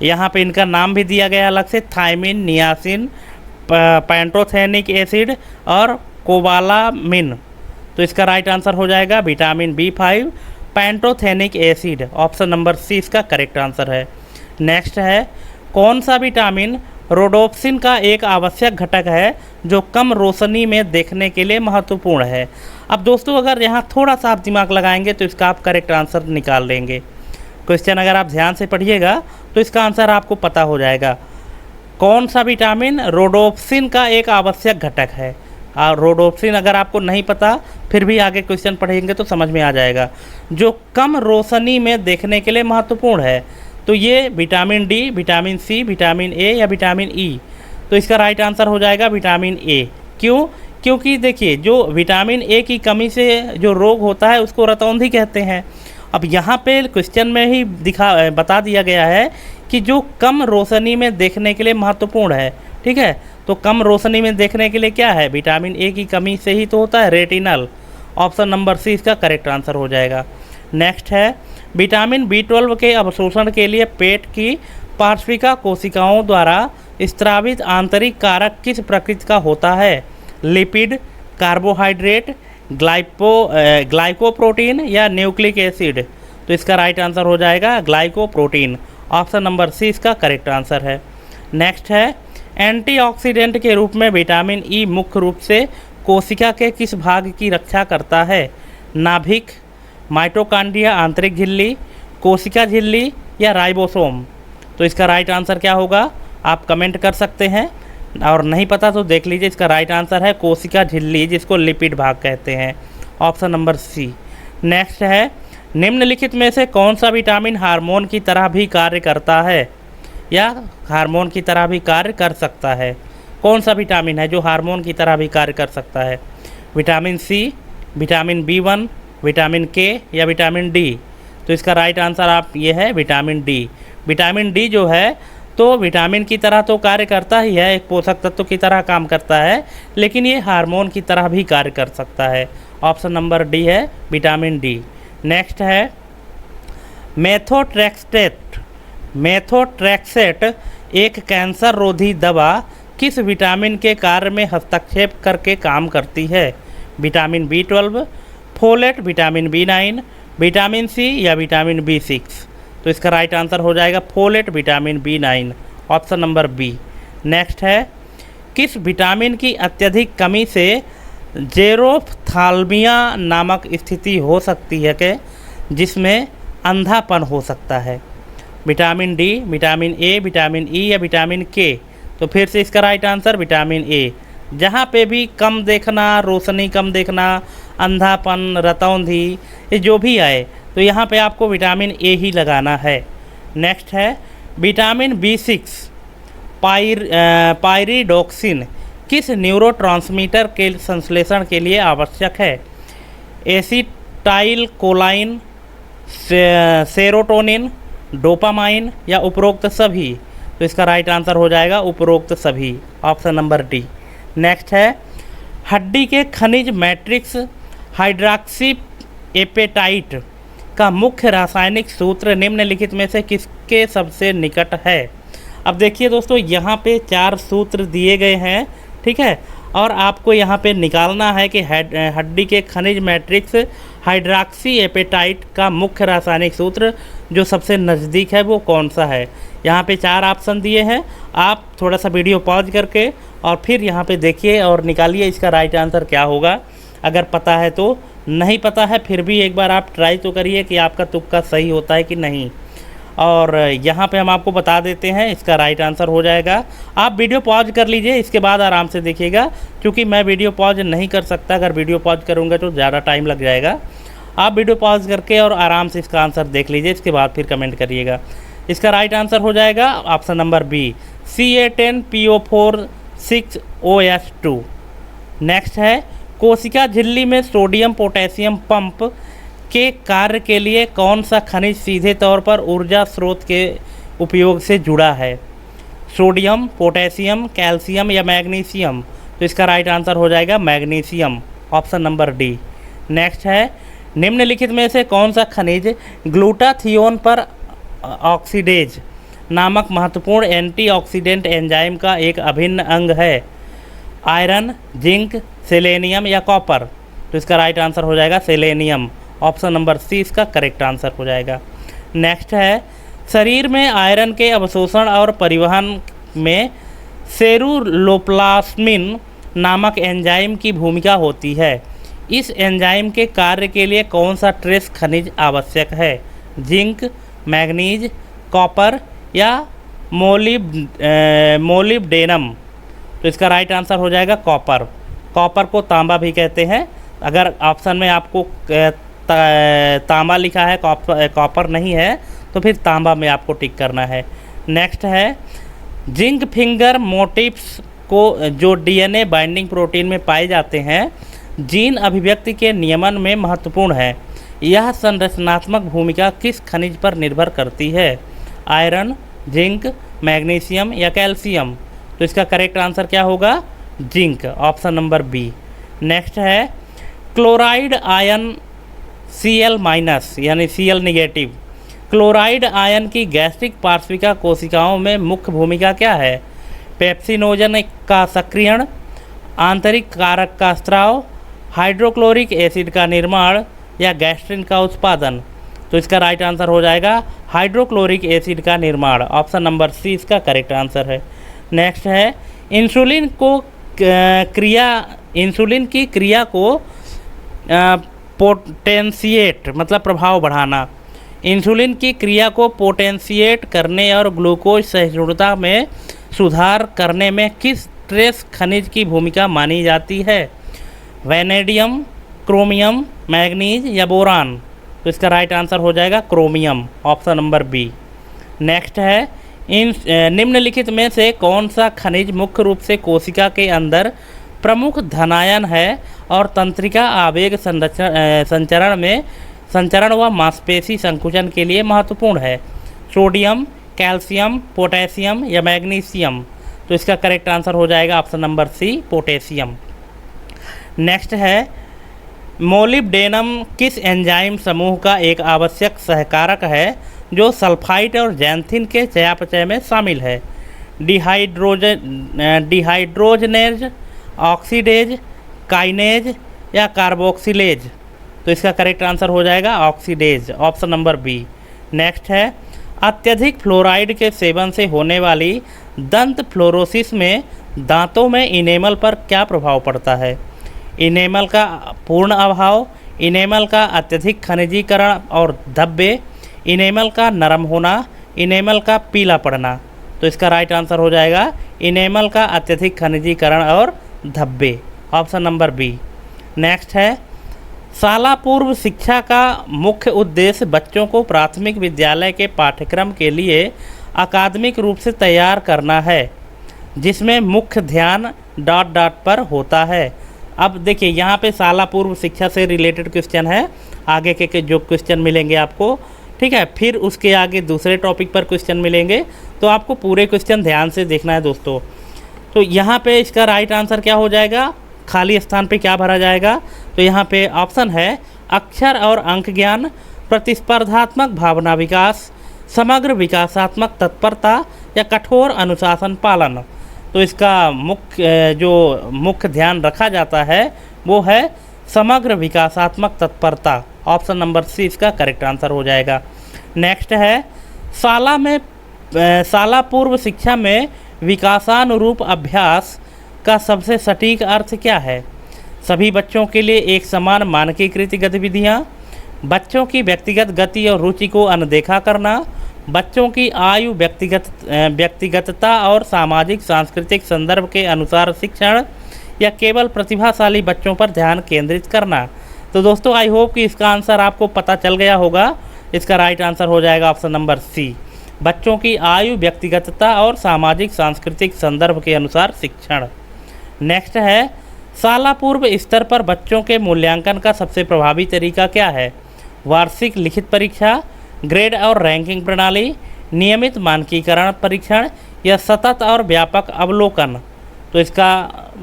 यहाँ पे इनका नाम भी दिया गया अलग से, थायमिन, नियासिन, पैंटोथेनिक एसिड और कोबालामिन। तो इसका राइट आंसर हो जाएगा vitamin B5 pantothenic acid, option number C इसका करेक्ट आंसर है। नेक्स्ट है कौन सा विटामिन रोडोप्सिन का एक आवश्यक घटक है जो कम रोशनी में देखने के लिए महत्वपूर्ण है? अब दोस्तों अगर यहाँ थोड़ा सा आप दिमाग लगाएंगे तो इसका आप करेक्ट आंसर निकाल लेंगे। क्वेश्चन अगर आप ध्यान से पढ़िएगा तो इसका आंसर आपको पता हो जाएगा। कौन सा विटामिन रोडोप्सिन का एक आवश्यक घटक है? और रोडोप्सिन अगर आपको नहीं पता फिर भी आगे क्वेश्चन पढ़ेंगे तो समझ में आ जाएगा। जो कम रोशनी में देखने के लिए महत्वपूर्ण है, तो ये vitamin D, vitamin C, vitamin A या विटामिन ई। तो इसका राइट आंसर हो जाएगा विटामिन ए। क्यों? क्योंकि देखिए जो विटामिन ए की कमी से जो रोग होता है उसको रतौंधी कहते हैं। अब यहाँ पे क्वेश्चन में ही बता दिया गया है कि जो कम रोशनी में देखने के लिए महत्वपूर्ण है। ठीक है, तो कम रोशनी में देखने के लिए क्या है? विटामिन ए की कमी से ही तो होता है, रेटिनल। ऑप्शन नंबर सी इसका करेक्ट आंसर हो जाएगा। नेक्स्ट है विटामिन B12 के अवशोषण के लिए पेट की पार्श्विका कोशिकाओं द्वारा स्त्रावित आंतरिक कारक किस प्रकृति का होता है? लिपिड, कार्बोहाइड्रेट, ग्लाइकोप्रोटीन या न्यूक्लिक एसिड। तो इसका राइट आंसर हो जाएगा ग्लाइकोप्रोटीन, ऑप्शन नंबर सी इसका करेक्ट आंसर है। नेक्स्ट है एंटीऑक्सीडेंट के रूप में विटामिन ई मुख्य रूप से कोशिका के किस भाग की रक्षा करता है? नाभिक, माइटोकांड्रिया आंतरिक झिल्ली, कोशिका झिल्ली या राइबोसोम। तो इसका राइट आंसर क्या होगा आप कमेंट कर सकते हैं, और नहीं पता तो देख लीजिए। इसका राइट आंसर है कोशिका झिल्ली जिसको लिपिड भाग कहते हैं, ऑप्शन नंबर सी। नेक्स्ट है निम्नलिखित में से कौन सा विटामिन हार्मोन की तरह भी कार्य करता है या हार्मोन की तरह भी कार्य कर सकता है? कौन सा विटामिन है जो हार्मोन की तरह भी कार्य कर सकता है? Vitamin C, vitamin B1, vitamin के या विटामिन डी। तो इसका राइट आंसर आप ये है विटामिन डी। विटामिन डी जो है तो विटामिन की तरह तो कार्य करता ही है, एक पोषक तत्व की तरह काम करता है, लेकिन ये हार्मोन की तरह भी कार्य कर सकता है। ऑप्शन नंबर डी है विटामिन डी। नेक्स्ट है मेथोट्रेक्सेट एक कैंसर रोधी दवा किस विटामिन के कार्य में हस्तक्षेप करके काम करती है? Vitamin B12, folate, vitamin B9, vitamin C या विटामिन B6? तो इसका राइट आंसर हो जाएगा folate, vitamin B9, option number B. Next है, किस विटामिन की अत्यधिक कमी से जेरोफ्थाल्मिया नामक स्थिति हो सकती है कि जिसमें अंधापन हो सकता है? Vitamin D, vitamin A, vitamin E या विटामिन के? तो फिर से इसका राइट आंसर विटामिन ए। जहाँ पे भी कम देखना, रोशनी कम देखना, अंधापन, रतौंधी, ये जो भी आए तो यहाँ पे आपको विटामिन ए ही लगाना है। नेक्स्ट है, विटामिन B6 पायरिडॉक्सिन किस न्यूरोट्रांसमीटर के संश्लेषण के लिए आवश्यक है? एसिटाइल कोलाइन, सेरोटोनिन, डोपामाइन या उपरोक्त सभी? तो इसका राइट आंसर हो जाएगा उपरोक्त सभी, ऑप्शन नंबर डी। नेक्स्ट है, हड्डी के खनिज मैट्रिक्स हाइड्रॉक्सी एपेटाइट का मुख्य रासायनिक सूत्र निम्नलिखित में से किसके सबसे निकट है? अब देखिए दोस्तों, यहाँ पे 4 सूत्र दिए गए हैं, ठीक है, और आपको यहाँ पे निकालना है कि हड्डी के खनिज मैट्रिक्स हाइड्रॉक्सी एपेटाइट का मुख्य रासायनिक सूत्र जो सबसे नज़दीक है वो कौन सा है। यहाँ पे 4 ऑप्शन दिए हैं, आप थोड़ा सा वीडियो पॉज करके और फिर यहाँ पे देखिए और निकालिए इसका राइट आंसर क्या होगा। अगर पता है तो, नहीं पता है फिर भी एक बार आप ट्राई तो करिए कि आपका तुक्का सही होता है कि नहीं। और यहाँ पे हम आपको बता देते हैं इसका राइट आंसर हो जाएगा। आप वीडियो पॉज कर लीजिए, इसके बाद आराम से देखिएगा, क्योंकि मैं वीडियो पॉज नहीं कर सकता। अगर वीडियो पॉज करूँगा तो ज़्यादा टाइम लग जाएगा। आप वीडियो पॉज करके और आराम से इसका आंसर देख लीजिए, इसके बाद फिर कमेंट करिएगा। इसका राइट आंसर हो जाएगा option number B, Ca10PO4 6OH2। Next है, कोशिका झिल्ली में सोडियम पोटेशियम पंप के कार्य के लिए कौन सा खनिज सीधे तौर पर ऊर्जा स्रोत के उपयोग से जुड़ा है? सोडियम, पोटेशियम, कैल्शियम या मैग्नीशियम? तो इसका राइट आंसर हो जाएगा magnesium, option number D. Next है, निम्नलिखित में से कौन सा खनिज ग्लूटाथियोन पर ऑक्सीडेज नामक महत्वपूर्ण एंटीऑक्सीडेंट एंजाइम का एक अभिन्न अंग है? आयरन, जिंक, सेलेनियम या कॉपर? तो इसका राइट आंसर हो जाएगा सेलेनियम, ऑप्शन नंबर सी इसका करेक्ट आंसर हो जाएगा। नेक्स्ट है, शरीर में आयरन के अवशोषण और परिवहन में सेरुलोप्लास्मिन नामक एंजाइम की भूमिका होती है। इस एंजाइम के कार्य के लिए कौन सा ट्रेस खनिज आवश्यक है? जिंक, मैग्नीज, कॉपर या मोलिब्डेनम? तो इसका राइट आंसर हो जाएगा कॉपर। कॉपर को तांबा भी कहते हैं। अगर ऑप्शन में आपको तांबा लिखा है, कॉपर नहीं है, तो फिर तांबा में आपको टिक करना है। नेक्स्ट है, जिंक फिंगर मोटिफ्स को जो DNA बाइंडिंग प्रोटीन में पाए जाते हैं, जीन अभिव्यक्ति के नियमन में महत्वपूर्ण है। यह संरचनात्मक भूमिका किस खनिज पर निर्भर करती है? आयरन, जिंक, मैग्नीशियम या कैल्शियम? तो इसका करेक्ट आंसर क्या होगा? Zinc, option number B. Next है, क्लोराइड आयन Cl- यानी Cl नेगेटिव क्लोराइड आयन की गैस्ट्रिक पार्श्विका कोशिकाओं में मुख्य भूमिका क्या है? पेप्सिनोजन का सक्रियण, आंतरिक कारक का स्राव, हाइड्रोक्लोरिक एसिड का निर्माण या गैस्ट्रिन का उत्पादन? तो इसका राइट आंसर हो जाएगा हाइड्रोक्लोरिक एसिड का निर्माण, ऑप्शन नंबर सी इसका करेक्ट आंसर है। नेक्स्ट है, इंसुलिन की क्रिया को पोटेंशिएट मतलब प्रभाव बढ़ाना, इंसुलिन की क्रिया को पोटेंशिएट करने और ग्लूकोज सहिष्णुता में सुधार करने में किस ट्रेस खनिज की भूमिका मानी जाती है? वैनेडियम, क्रोमियम, मैग्नीज या बोरान? तो इसका राइट आंसर हो जाएगा chromium, option number B. Next है, इन निम्नलिखित में से कौन सा खनिज मुख्य रूप से कोशिका के अंदर प्रमुख धनायन है और तंत्रिका आवेग संचरण व मांसपेशी संकुचन के लिए महत्वपूर्ण है? सोडियम, कैल्शियम, पोटेशियम या मैग्नीशियम? तो इसका करेक्ट आंसर हो जाएगा option number C, potassium. Next है, मोलिब्डेनम किस एंजाइम समूह का एक आवश्यक सहकारक है जो सल्फाइड और जैंथिन के चयापचय में शामिल है? डिहाइड्रोजनेज, ऑक्सीडेज, काइनेज या कार्बोक्सिलेज? तो इसका करेक्ट आंसर हो जाएगा oxidase, option number B. Next है, अत्यधिक फ्लोराइड के सेवन से होने वाली दंत फ्लोरोसिस में दांतों में इनेमल पर क्या प्रभाव पड़ता है? इनेमल का पूर्ण अभाव, इनेमल का अत्यधिक खनिजीकरण और धब्बे, इनेमल का नरम होना, इनेमल का पीला पड़ना। तो इसका राइट आंसर हो जाएगा इनेमल का अत्यधिक खनिजीकरण और धब्बे, ऑप्शन नंबर बी। नेक्स्ट है, शाला पूर्व शिक्षा का मुख्य उद्देश्य बच्चों को प्राथमिक विद्यालय के पाठ्यक्रम के लिए अकादमिक रूप से तैयार करना है, जिसमें मुख्य ध्यान ... पर होता है। अब देखिए यहाँ पे शाला पूर्व शिक्षा से रिलेटेड क्वेश्चन है, आगे के जो क्वेश्चन मिलेंगे आपको, ठीक है, फिर उसके आगे दूसरे टॉपिक पर क्वेश्चन मिलेंगे, तो आपको पूरे क्वेश्चन ध्यान से देखना है दोस्तों। तो यहाँ पे इसका राइट आंसर क्या हो जाएगा, खाली स्थान पे क्या भरा जाएगा? तो यहाँ पे ऑप्शन है अक्षर और अंक ज्ञान, प्रतिस्पर्धात्मक भावना विकास, समग्र विकासात्मक तत्परता या कठोर अनुशासन पालन। तो इसका मुख्य ध्यान रखा जाता है वो है समग्र विकासात्मक तत्परता, ऑप्शन नंबर सी इसका करेक्ट आंसर हो जाएगा। नेक्स्ट है, शाला पूर्व शिक्षा में विकासानुरूप अभ्यास का सबसे सटीक अर्थ क्या है? सभी बच्चों के लिए एक समान मानकीकृत गतिविधियाँ, बच्चों की व्यक्तिगत गति और रुचि को अनदेखा करना, बच्चों की आयु, व्यक्तिगतता और सामाजिक सांस्कृतिक संदर्भ के अनुसार शिक्षण, या केवल प्रतिभाशाली बच्चों पर ध्यान केंद्रित करना। तो दोस्तों आई होप कि इसका आंसर आपको पता चल गया होगा। इसका राइट आंसर हो जाएगा ऑप्शन नंबर सी, बच्चों की आयु, व्यक्तिगतता और सामाजिक सांस्कृतिक संदर्भ के अनुसार शिक्षण। नेक्स्ट है, शाला पूर्व स्तर पर बच्चों के मूल्यांकन का सबसे प्रभावी तरीका क्या है? वार्षिक लिखित परीक्षा, ग्रेड और रैंकिंग प्रणाली, नियमित मानकीकरण परीक्षण या सतत और व्यापक अवलोकन। तो इसका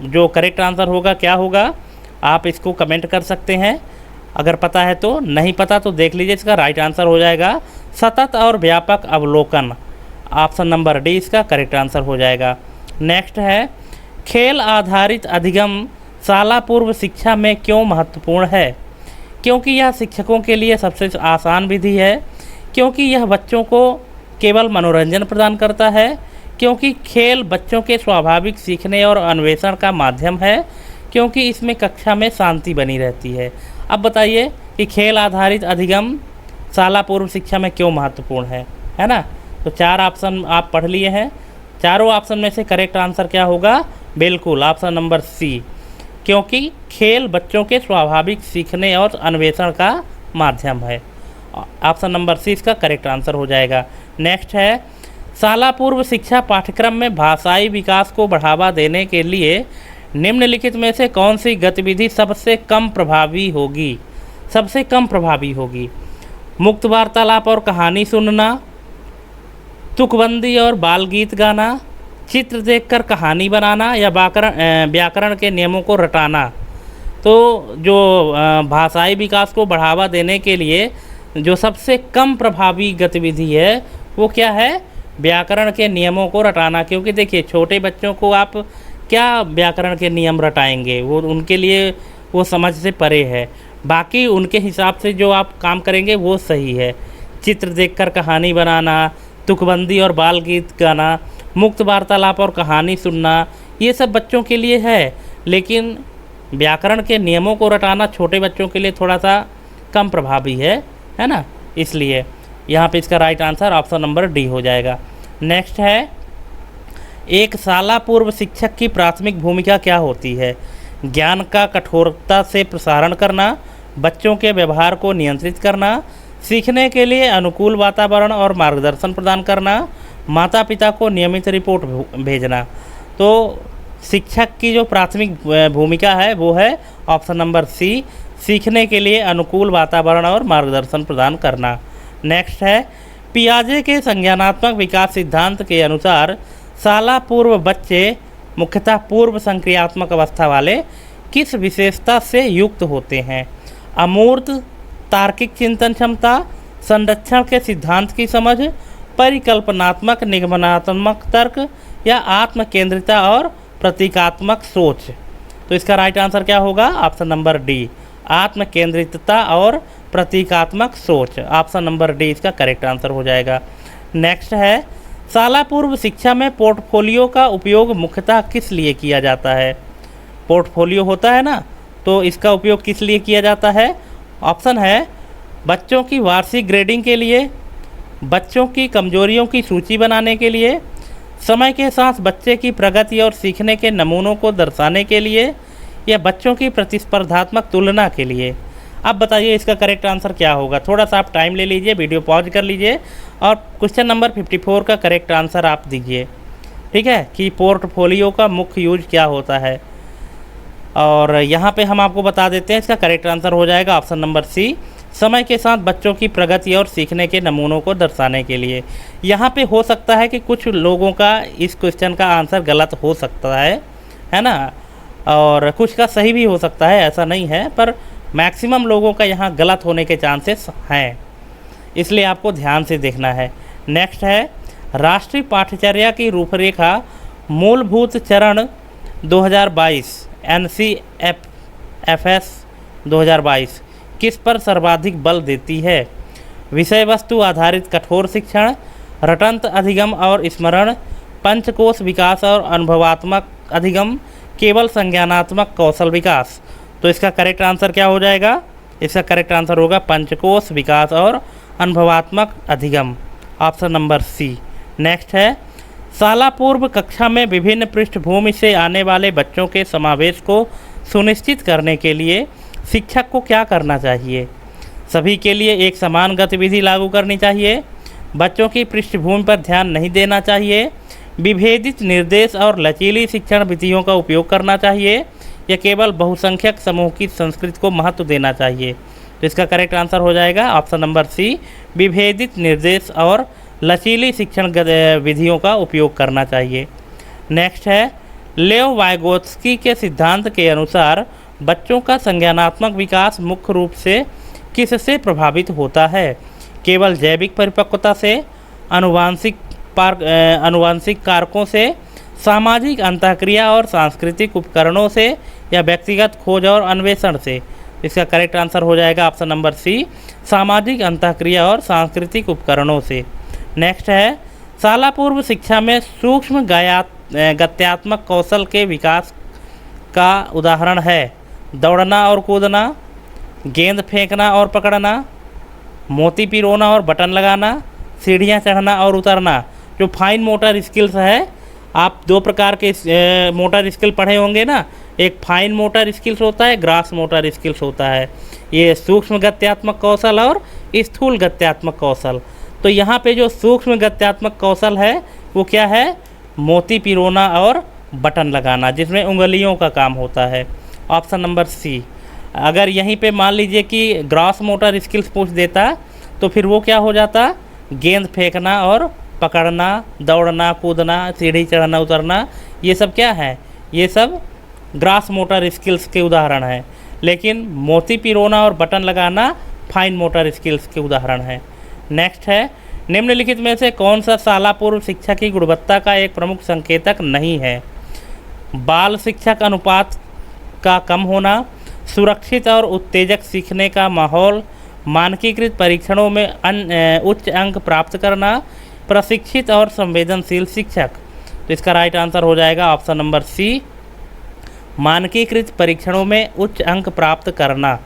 जो करेक्ट आंसर होगा क्या होगा, आप इसको कमेंट कर सकते हैं, अगर पता है तो, नहीं पता तो देख लीजिए। इसका राइट आंसर हो जाएगा सतत और व्यापक अवलोकन, ऑप्शन नंबर डी इसका करेक्ट आंसर हो जाएगा। नेक्स्ट है, खेल आधारित अधिगम शाला पूर्व शिक्षा में क्यों महत्वपूर्ण है? क्योंकि यह शिक्षकों के लिए सबसे आसान विधि है, क्योंकि यह बच्चों को केवल मनोरंजन प्रदान करता है, क्योंकि खेल बच्चों के स्वाभाविक सीखने और अन्वेषण का माध्यम है, क्योंकि इसमें कक्षा में शांति बनी रहती है। अब बताइए कि खेल आधारित अधिगम शाला पूर्व शिक्षा में क्यों महत्वपूर्ण है ना? तो 4 ऑप्शन आप पढ़ लिए हैं, चारों ऑप्शन में से करेक्ट आंसर क्या होगा? बिल्कुल ऑप्शन नंबर सी, क्योंकि खेल बच्चों के स्वाभाविक सीखने और अन्वेषण का माध्यम है, ऑप्शन नंबर सी इसका करेक्ट आंसर हो जाएगा। नेक्स्ट है, शाला पूर्व शिक्षा पाठ्यक्रम में भाषाई विकास को बढ़ावा देने के लिए निम्नलिखित में से कौन सी गतिविधि सबसे कम प्रभावी होगी? सबसे कम प्रभावी होगी मुक्त वार्तालाप और कहानी सुनना, तुकबंदी और बाल गीत गाना, चित्र देखकर कहानी बनाना या व्याकरण के नियमों को रटाना। तो जो भाषाई विकास को बढ़ावा देने के लिए जो सबसे कम प्रभावी गतिविधि है वो क्या है? व्याकरण के नियमों को रटाना। क्योंकि देखिए छोटे बच्चों को आप क्या व्याकरण के नियम रटाएंगे, वो उनके लिए वो समझ से परे है। बाकी उनके हिसाब से जो आप काम करेंगे वो सही है। चित्र देखकर कहानी बनाना, तुकबंदी और बाल गीत गाना, मुक्त वार्तालाप और कहानी सुनना, ये सब बच्चों के लिए है, लेकिन व्याकरण के नियमों को रटाना छोटे बच्चों के लिए थोड़ा सा कम प्रभावी है ना? इसलिए यहाँ पे इसका right answer option number D हो जाएगा। नेक्स्ट है, एक शाला पूर्व शिक्षक की प्राथमिक भूमिका क्या होती है? ज्ञान का कठोरता से प्रसारण करना, बच्चों के व्यवहार को नियंत्रित करना, सीखने के लिए अनुकूल वातावरण और मार्गदर्शन प्रदान करना, माता पिता को नियमित रिपोर्ट भेजना। तो शिक्षक की जो प्राथमिक भूमिका है वो है ऑप्शन नंबर सी, सीखने के लिए अनुकूल वातावरण और मार्गदर्शन प्रदान करना। नेक्स्ट है, पियाजे के संज्ञानात्मक विकास सिद्धांत के अनुसार शाला पूर्व बच्चे मुख्यतः पूर्व संक्रियात्मक अवस्था वाले किस विशेषता से युक्त होते हैं? अमूर्त, तार्किक चिंतन क्षमता, संरक्षण के सिद्धांत की समझ, परिकल्पनात्मक निगमनात्मक तर्क या आत्म केंद्रिता और प्रतीकात्मक सोच। तो इसका राइट आंसर क्या होगा? ऑप्शन नंबर डी, आत्म केंद्रितता और प्रतीकात्मक सोच। ऑप्शन नंबर डी इसका करेक्ट आंसर हो जाएगा। नेक्स्ट है, शाला पूर्व शिक्षा में पोर्टफोलियो का उपयोग मुख्यतः किस लिए किया जाता है? पोर्टफोलियो होता है ना, तो इसका उपयोग किस लिए किया जाता है? ऑप्शन है बच्चों की वार्षिक ग्रेडिंग के लिए, बच्चों की कमजोरियों की सूची बनाने के लिए, समय के साथ बच्चे की प्रगति और सीखने के नमूनों को दर्शाने के लिए, या बच्चों की प्रतिस्पर्धात्मक तुलना के लिए। अब बताइए इसका करेक्ट आंसर क्या होगा। थोड़ा सा आप टाइम ले लीजिए, वीडियो पॉज कर लीजिए और क्वेश्चन नंबर 54 का करेक्ट आंसर आप दीजिए। ठीक है, कि पोर्टफोलियो का मुख्य यूज क्या होता है। और यहाँ पे हम आपको बता देते हैं, इसका करेक्ट आंसर हो जाएगा ऑप्शन नंबर सी, समय के साथ बच्चों की प्रगति और सीखने के नमूनों को दर्शाने के लिए। यहाँ पे हो सकता है कि कुछ लोगों का इस क्वेश्चन का आंसर गलत हो सकता है ना, और कुछ का सही भी हो सकता है, ऐसा नहीं है, पर मैक्सिमम लोगों का यहाँ गलत होने के चांसेस हैं, इसलिए आपको ध्यान से देखना है। नेक्स्ट है, राष्ट्रीय पाठ्यचर्या की रूपरेखा मूलभूत चरण 2022 NCFS 2022 किस पर सर्वाधिक बल देती है? विषय वस्तु आधारित कठोर शिक्षण, रटंत अधिगम और स्मरण, पंचकोश विकास और अनुभवात्मक अधिगम, केवल संज्ञानात्मक कौशल विकास। तो इसका करेक्ट आंसर क्या हो जाएगा? इसका करेक्ट आंसर होगा पंचकोश विकास और अनुभवात्मक अधिगम, ऑप्शन नंबर सी। नेक्स्ट है, शाला पूर्व कक्षा में विभिन्न पृष्ठभूमि से आने वाले बच्चों के समावेश को सुनिश्चित करने के लिए शिक्षक को क्या करना चाहिए? सभी के लिए एक समान गतिविधि लागू करनी चाहिए, बच्चों की पृष्ठभूमि पर ध्यान नहीं देना चाहिए, विभेदित निर्देश और लचीली शिक्षण विधियों का उपयोग करना चाहिए, या केवल बहुसंख्यक समूह की संस्कृति को महत्व देना चाहिए। तो इसका करेक्ट आंसर हो जाएगा ऑप्शन नंबर सी, विभेदित निर्देश और लचीली शिक्षण विधियों का उपयोग करना चाहिए। नेक्स्ट है, लेव वाइगोत्स्की के सिद्धांत के अनुसार बच्चों का संज्ञानात्मक विकास मुख्य रूप से किससे प्रभावित होता है? केवल जैविक परिपक्वता से, अनुवांशिक कारकों से, सामाजिक अंतःक्रिया और सांस्कृतिक उपकरणों से, या व्यक्तिगत खोज और अन्वेषण से? इसका करेक्ट आंसर हो जाएगा ऑप्शन नंबर सी, सामाजिक अंतःक्रिया और सांस्कृतिक उपकरणों से। नेक्स्ट है, शाला पूर्व शिक्षा में सूक्ष्म गत्यात्मक कौशल के विकास का उदाहरण है दौड़ना और कूदना, गेंद फेंकना और पकड़ना, मोती पिरोना और बटन लगाना, सीढ़ियाँ चढ़ना और उतरना। जो फाइन मोटर स्किल्स है, आप दो प्रकार के मोटर स्किल पढ़े होंगे ना, एक फाइन मोटर स्किल्स होता है, ग्रास मोटर स्किल्स होता है। ये सूक्ष्म गत्यात्मक कौशल और स्थूल गत्यात्मक कौशल। तो यहाँ पे जो सूक्ष्म गत्यात्मक कौशल है वो क्या है? मोती पिरोना और बटन लगाना, जिसमें उंगलियों का काम होता है, ऑप्शन नंबर सी। अगर यहीं पे मान लीजिए कि ग्रास मोटर स्किल्स पूछ देता तो फिर वो क्या हो जाता? गेंद फेंकना और पकड़ना, दौड़ना, कूदना, सीढ़ी चढ़ना उतरना, ये सब क्या है? ये सब ग्रास मोटर स्किल्स के उदाहरण हैं। लेकिन मोती पिरोना और बटन लगाना फाइन मोटर स्किल्स के उदाहरण हैं। नेक्स्ट है, निम्नलिखित में से कौन सा शाला पूर्व शिक्षा की गुणवत्ता का एक प्रमुख संकेतक नहीं है? बाल शिक्षक अनुपात का कम होना, सुरक्षित और उत्तेजक सीखने का माहौल, मानकीकृत परीक्षणों में उच्च अंक प्राप्त करना, प्रशिक्षित और संवेदनशील शिक्षक। तो इसका राइट आंसर हो जाएगा ऑप्शन नंबर सी, मानकीकृत परीक्षणों में उच्च अंक प्राप्त करना।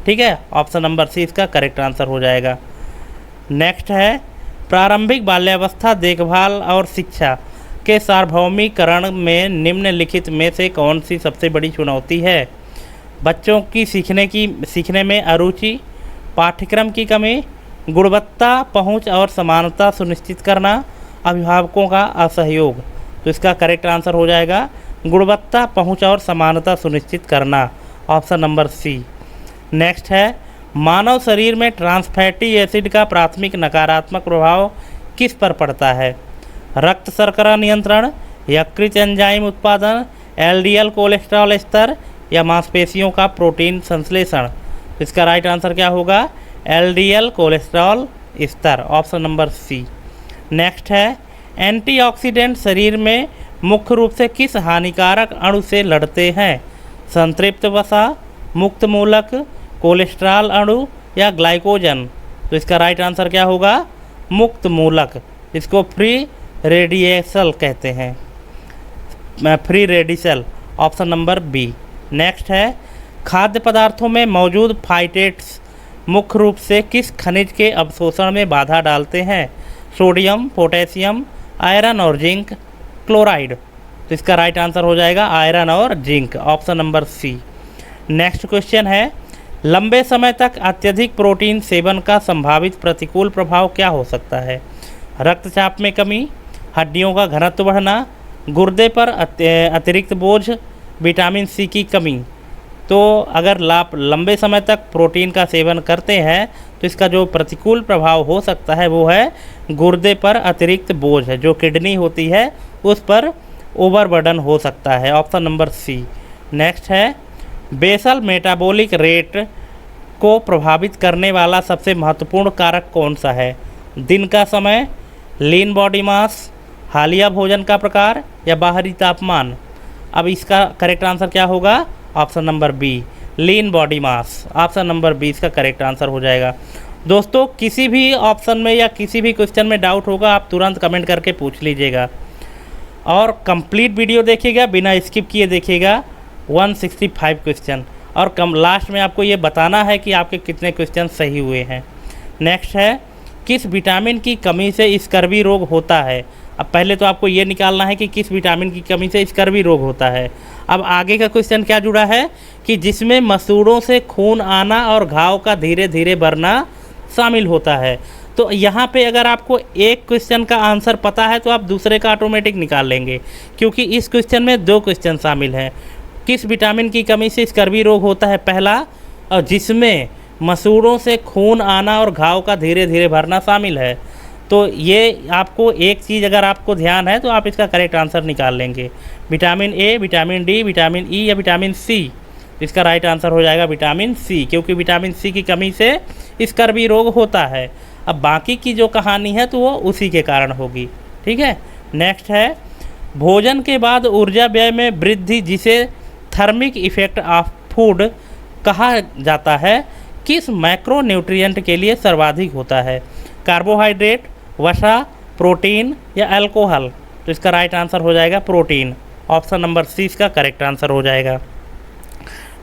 ठीक है, ऑप्शन नंबर सी इसका करेक्ट आंसर हो जाएगा। नेक्स्ट है, प्रारंभिक बाल्यावस्था देखभाल और शिक्षा के सार्वभौमिकरण में निम्नलिखित में से कौन सी सबसे बड़ी चुनौती है? बच्चों की सीखने में अरुचि, पाठ्यक्रम की कमी, गुणवत्ता, पहुंच और समानता सुनिश्चित करना, अभिभावकों का असहयोग। तो इसका करेक्ट आंसर हो जाएगा गुणवत्ता, पहुंच और समानता सुनिश्चित करना, ऑप्शन नंबर सी। नेक्स्ट है, मानव शरीर में ट्रांसफैटी एसिड का प्राथमिक नकारात्मक प्रभाव किस पर पड़ता है? रक्त शर्करा नियंत्रण, यकृत एंजाइम उत्पादन, एलडीएल कोलेस्ट्रॉल स्तर, या मांसपेशियों का प्रोटीन संश्लेषण। इसका राइट आंसर क्या होगा? एलडीएल कोलेस्ट्रॉल स्तर, ऑप्शन नंबर सी। नेक्स्ट है, एंटीऑक्सीडेंट शरीर में मुख्य रूप से किस हानिकारक अणु से लड़ते हैं? संतृप्त वसा, मुक्त मूलक, कोलेस्ट्रॉल अणु या ग्लाइकोजन? तो इसका राइट आंसर क्या होगा? मुक्त मूलक, इसको फ्री रेडिएसल कहते हैं, free radicals, option number B. Next है, खाद्य पदार्थों में मौजूद फाइटेट्स मुख्य रूप से किस खनिज के अवशोषण में बाधा डालते हैं? सोडियम, पोटेशियम, आयरन और जिंक, क्लोराइड? तो इसका राइट आंसर हो जाएगा आयरन और zinc, option number C. Next question है, लंबे समय तक अत्यधिक प्रोटीन सेवन का संभावित प्रतिकूल प्रभाव क्या हो सकता है? रक्तचाप में कमी, हड्डियों का घनत्व बढ़ना, गुर्दे पर अतिरिक्त बोझ, विटामिन सी की कमी? तो अगर आप लंबे समय तक प्रोटीन का सेवन करते हैं तो इसका जो प्रतिकूल प्रभाव हो सकता है वो है गुर्दे पर अतिरिक्त बोझ है, जो किडनी होती है उस पर ओवरबर्डन हो सकता है, ऑप्शन नंबर सी। नेक्स्ट है, बेसल मेटाबॉलिक रेट को प्रभावित करने वाला सबसे महत्वपूर्ण कारक कौन सा है? दिन का समय, लीन बॉडी मास, हालिया भोजन का प्रकार या बाहरी तापमान? अब इसका करेक्ट आंसर क्या होगा? Option number B, lean body mass, option number B इसका करेक्ट आंसर हो जाएगा। दोस्तों किसी भी ऑप्शन में या किसी भी क्वेश्चन में डाउट होगा आप तुरंत कमेंट करके पूछ लीजिएगा और कंप्लीट वीडियो देखिएगा, बिना स्किप किए देखिएगा 165 क्वेश्चन, और लास्ट में आपको ये बताना है कि आपके कितने क्वेश्चन सही हुए हैं। नेक्स्ट है, किस विटामिन की कमी से स्कर्वी रोग होता है? अब पहले तो आपको ये निकालना है कि किस विटामिन की कमी से स्कर्वी रोग होता है। अब आगे का क्वेश्चन क्या जुड़ा है कि जिसमें मसूड़ों से खून आना और घाव का धीरे धीरे बढ़ना शामिल होता है। तो यहाँ पे अगर आपको एक क्वेश्चन का आंसर पता है तो आप दूसरे का ऑटोमेटिक निकाल लेंगे, क्योंकि इस क्वेश्चन में दो क्वेश्चन शामिल हैं। किस विटामिन की कमी से स्कर्वी रोग होता है पहला, और जिसमें मसूड़ों से खून आना और घाव का धीरे धीरे भरना शामिल है। तो ये आपको एक चीज़ अगर आपको ध्यान है तो आप इसका करेक्ट आंसर निकाल लेंगे, vitamin A, vitamin D, vitamin ई या विटामिन सी? इसका राइट आंसर हो जाएगा विटामिन सी, क्योंकि विटामिन सी की कमी से स्कर्वी रोग होता है। अब बाकी की जो कहानी है तो वो उसी के कारण होगी, ठीक है। नेक्स्ट है, भोजन के बाद ऊर्जा व्यय में वृद्धि जिसे थर्मिक इफेक्ट ऑफ फूड कहा जाता है, किस मैक्रोन्यूट्रिएंट के लिए सर्वाधिक होता है? कार्बोहाइड्रेट, वसा, प्रोटीन या अल्कोहल? तो इसका राइट आंसर हो जाएगा प्रोटीन, ऑप्शन नंबर सी इसका करेक्ट आंसर हो जाएगा।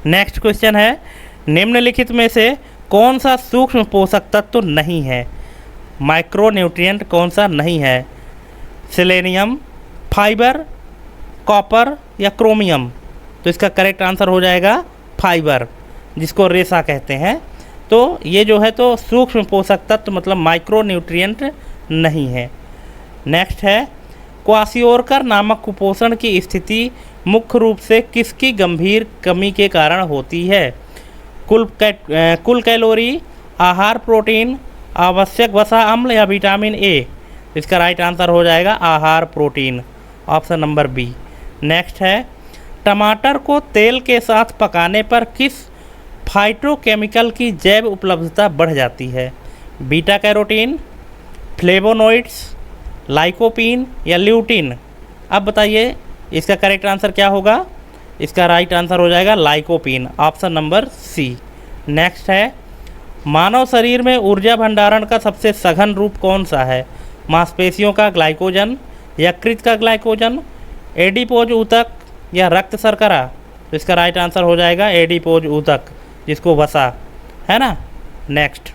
नेक्स्ट क्वेश्चन है, निम्नलिखित में से कौन सा सूक्ष्म पोषक तत्व नहीं है? माइक्रोन्यूट्रिएंट कौन सा नहीं है? सेलेनियम, फाइबर, कॉपर या क्रोमियम? तो इसका करेक्ट आंसर हो जाएगा फाइबर, जिसको रेशा कहते हैं। तो ये जो है तो सूक्ष्म पोषक तत्व मतलब माइक्रोन्यूट्रिएंट नहीं है। नेक्स्ट है, क्वाशियोरकर नामक कुपोषण की स्थिति मुख्य रूप से किसकी गंभीर कमी के कारण होती है? कुल कैलोरी, आहार प्रोटीन, आवश्यक वसा अम्ल या विटामिन ए? इसका राइट आंसर हो जाएगा आहार protein, option number B. Next है, टमाटर को तेल के साथ पकाने पर किस फाइटोकेमिकल की जैव उपलब्धता बढ़ जाती है? बीटा कैरोटीन, फ्लेवोनोइड्स, लाइकोपीन या ल्यूटिन? अब बताइए इसका करेक्ट आंसर क्या होगा? इसका राइट आंसर हो जाएगा lycopene, option number C. Next है, मानव शरीर में ऊर्जा भंडारण का सबसे सघन रूप कौन सा है? मांसपेशियों का ग्लाइकोजन, यकृत का ग्लाइकोजन, एडिपोज ऊतक या रक्त शर्करा? तो इसका राइट आंसर हो जाएगा एडिपोज ऊतक, जिसको वसा है ना। नेक्स्ट,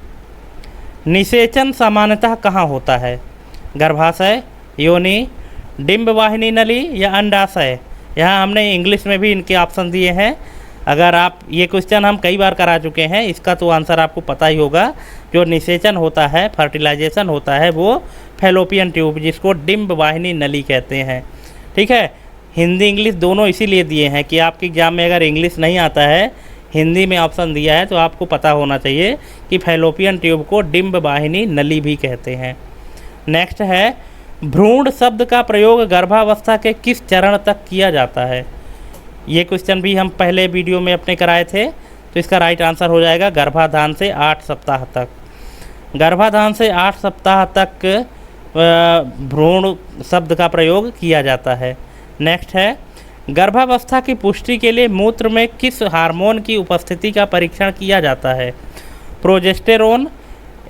निषेचन सामान्यतः कहाँ होता है? गर्भाशय, योनि, डिंब वाहिनी नली या अंडाशय? यहाँ हमने इंग्लिश में भी इनके ऑप्शन दिए हैं। अगर आप ये क्वेश्चन हम कई बार करा चुके हैं, इसका तो आंसर आपको पता ही होगा। जो निषेचन होता है, फर्टिलाइजेशन होता है, वो फैलोपियन ट्यूब, जिसको डिंब वाहिनी नली कहते हैं, ठीक है। हिंदी इंग्लिश दोनों इसीलिए दिए हैं कि आपके एग्जाम में अगर इंग्लिश नहीं आता है, हिंदी में ऑप्शन दिया है तो आपको पता होना चाहिए कि फैलोपियन ट्यूब को डिंब वाहिनी नली भी कहते हैं। नेक्स्ट है, भ्रूण शब्द का प्रयोग गर्भावस्था के किस चरण तक किया जाता है? ये क्वेश्चन भी हम पहले वीडियो में अपने कराए थे, तो इसका राइट आंसर हो जाएगा गर्भाधान से 8 सप्ताह तक। गर्भाधान से 8 सप्ताह तक भ्रूण शब्द का प्रयोग किया जाता है। नेक्स्ट है, गर्भावस्था की पुष्टि के लिए मूत्र में किस हार्मोन की उपस्थिति का परीक्षण किया जाता है? प्रोजेस्टेरोन,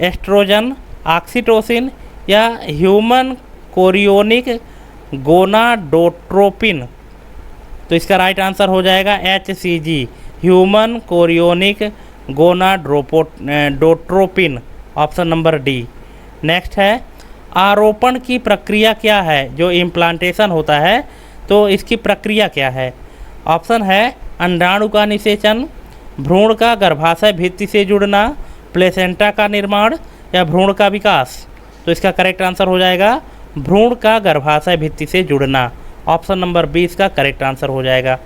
एस्ट्रोजन, ऑक्सीटोसिन या ह्यूमन कोरियोनिक गोनाडोट्रोपिन? तो इसका राइट आंसर हो जाएगा HCG, human chorionic gonadotropin, option number D. Next है, आरोपण की प्रक्रिया क्या है? जो इम्प्लांटेशन होता है तो इसकी प्रक्रिया क्या है? ऑप्शन है अंडाणु का निषेचन, भ्रूण का गर्भाशय भित्ति से जुड़ना, प्लेसेंटा का निर्माण या भ्रूण का विकास? तो इसका करेक्ट आंसर हो जाएगा भ्रूण का गर्भाशय भित्ति से जुड़ना, ऑप्शन नंबर 20 का करेक्ट आंसर हो जाएगा।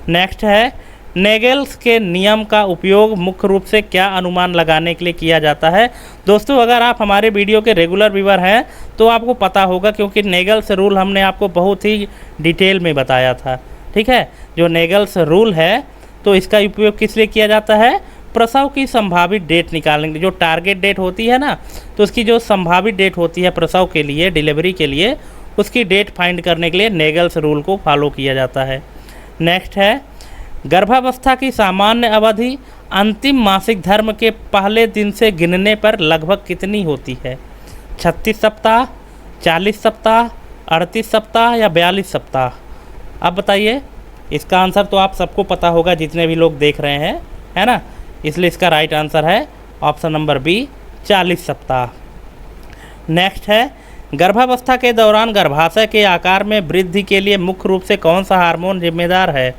नेक्स्ट है, नेगेल्स के नियम का उपयोग मुख्य रूप से क्या अनुमान लगाने के लिए किया जाता है? दोस्तों अगर आप हमारे वीडियो के रेगुलर व्यूअर हैं तो आपको पता होगा, क्योंकि नेगेल्स रूल हमने आपको बहुत ही डिटेल में बताया था। ठीक है, जो नेगेल्स रूल है तो इसका उपयोग किस लिए किया जाता है? प्रसव की संभावित डेट निकालने के लिए। जो टारगेट डेट होती है ना, तो उसकी जो संभावित डेट होती है प्रसव के लिए, डिलीवरी के लिए, उसकी डेट फाइंड करने के लिए नेगेल्स रूल को फॉलो किया जाता है। नेक्स्ट है, गर्भावस्था की सामान्य अवधि अंतिम मासिक धर्म के पहले दिन से गिनने पर लगभग कितनी होती है? 36 सप्ताह, 40 सप्ताह, 38 सप्ताह या 42 सप्ताह? अब बताइए। इसका आंसर तो आप सबको पता होगा, जितने भी लोग देख रहे हैं, है ना, इसलिए इसका राइट आंसर है ऑप्शन नंबर बी, 40 सप्ताह। नेक्स्ट है, गर्भावस्था के दौरान गर्भाशय के आकार में वृद्धि के लिए मुख्य रूप से कौन सा हार्मोन जिम्मेदार है?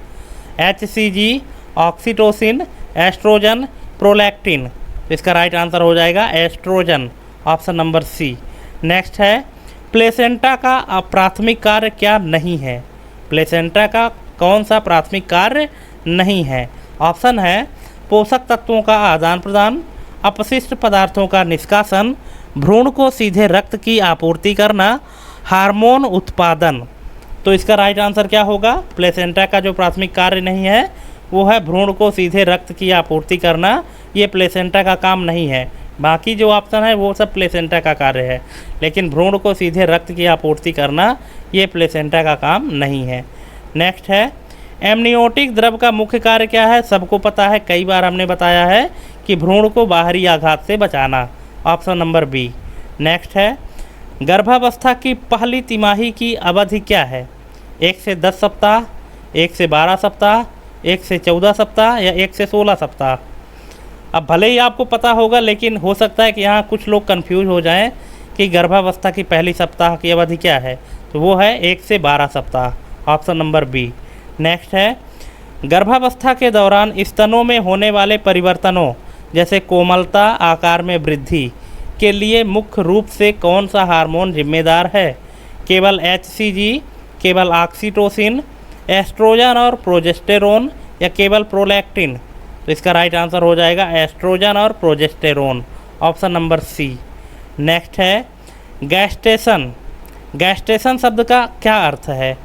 HCG, oxytocin, oestrogen, prolactin? तो इसका राइट आंसर हो जाएगा oestrogen, option number C. Next है, प्लेसेंटा का प्राथमिक कार्य क्या नहीं है? प्लेसेंटा का कौन सा प्राथमिक कार्य नहीं है? ऑप्शन है पोषक तत्वों का आदान प्रदान, अपशिष्ट पदार्थों का निष्कासन, भ्रूण को सीधे रक्त की आपूर्ति करना, हार्मोन उत्पादन? तो इसका राइट आंसर क्या होगा? प्लेसेंटा का जो प्राथमिक कार्य नहीं है वो है भ्रूण को सीधे रक्त की आपूर्ति करना। ये प्लेसेंटा का काम नहीं है। बाकी जो ऑप्शन है वो सब प्लेसेंटा का कार्य है, लेकिन भ्रूण को सीधे रक्त की आपूर्ति करना ये प्लेसेंटा का काम नहीं है। नेक्स्ट है, एमनियोटिक द्रव का मुख्य कार्य क्या है? सबको पता है, कई बार हमने बताया है कि भ्रूण को बाहरी आघात से बचाना, ऑप्शन नंबर बी। नेक्स्ट है, गर्भावस्था की पहली तिमाही की अवधि क्या है? 1 से 10 सप्ताह, 1 से 12 सप्ताह, 1 से 14 सप्ताह या 1 से 16 सप्ताह? अब भले ही आपको पता होगा, लेकिन हो सकता है कि यहाँ कुछ लोग कंफ्यूज हो जाएं कि गर्भावस्था की पहली सप्ताह की अवधि क्या है। तो वो है 1 से 12 सप्ताह, ऑप्शन नंबर बी। नेक्स्ट है, गर्भावस्था के दौरान स्तनों में होने वाले परिवर्तनों जैसे कोमलता, आकार में वृद्धि के लिए मुख्य रूप से कौन सा हार्मोन जिम्मेदार है? केवल HCG, केवल ऑक्सीटोसिन, एस्ट्रोजन और प्रोजेस्टेरोन या केवल प्रोलैक्टिन? तो इसका राइट आंसर हो जाएगा एस्ट्रोजन और progesterone, option number C. Next है, गैस्टेशन। गैस्टेशन शब्द का क्या अर्थ है?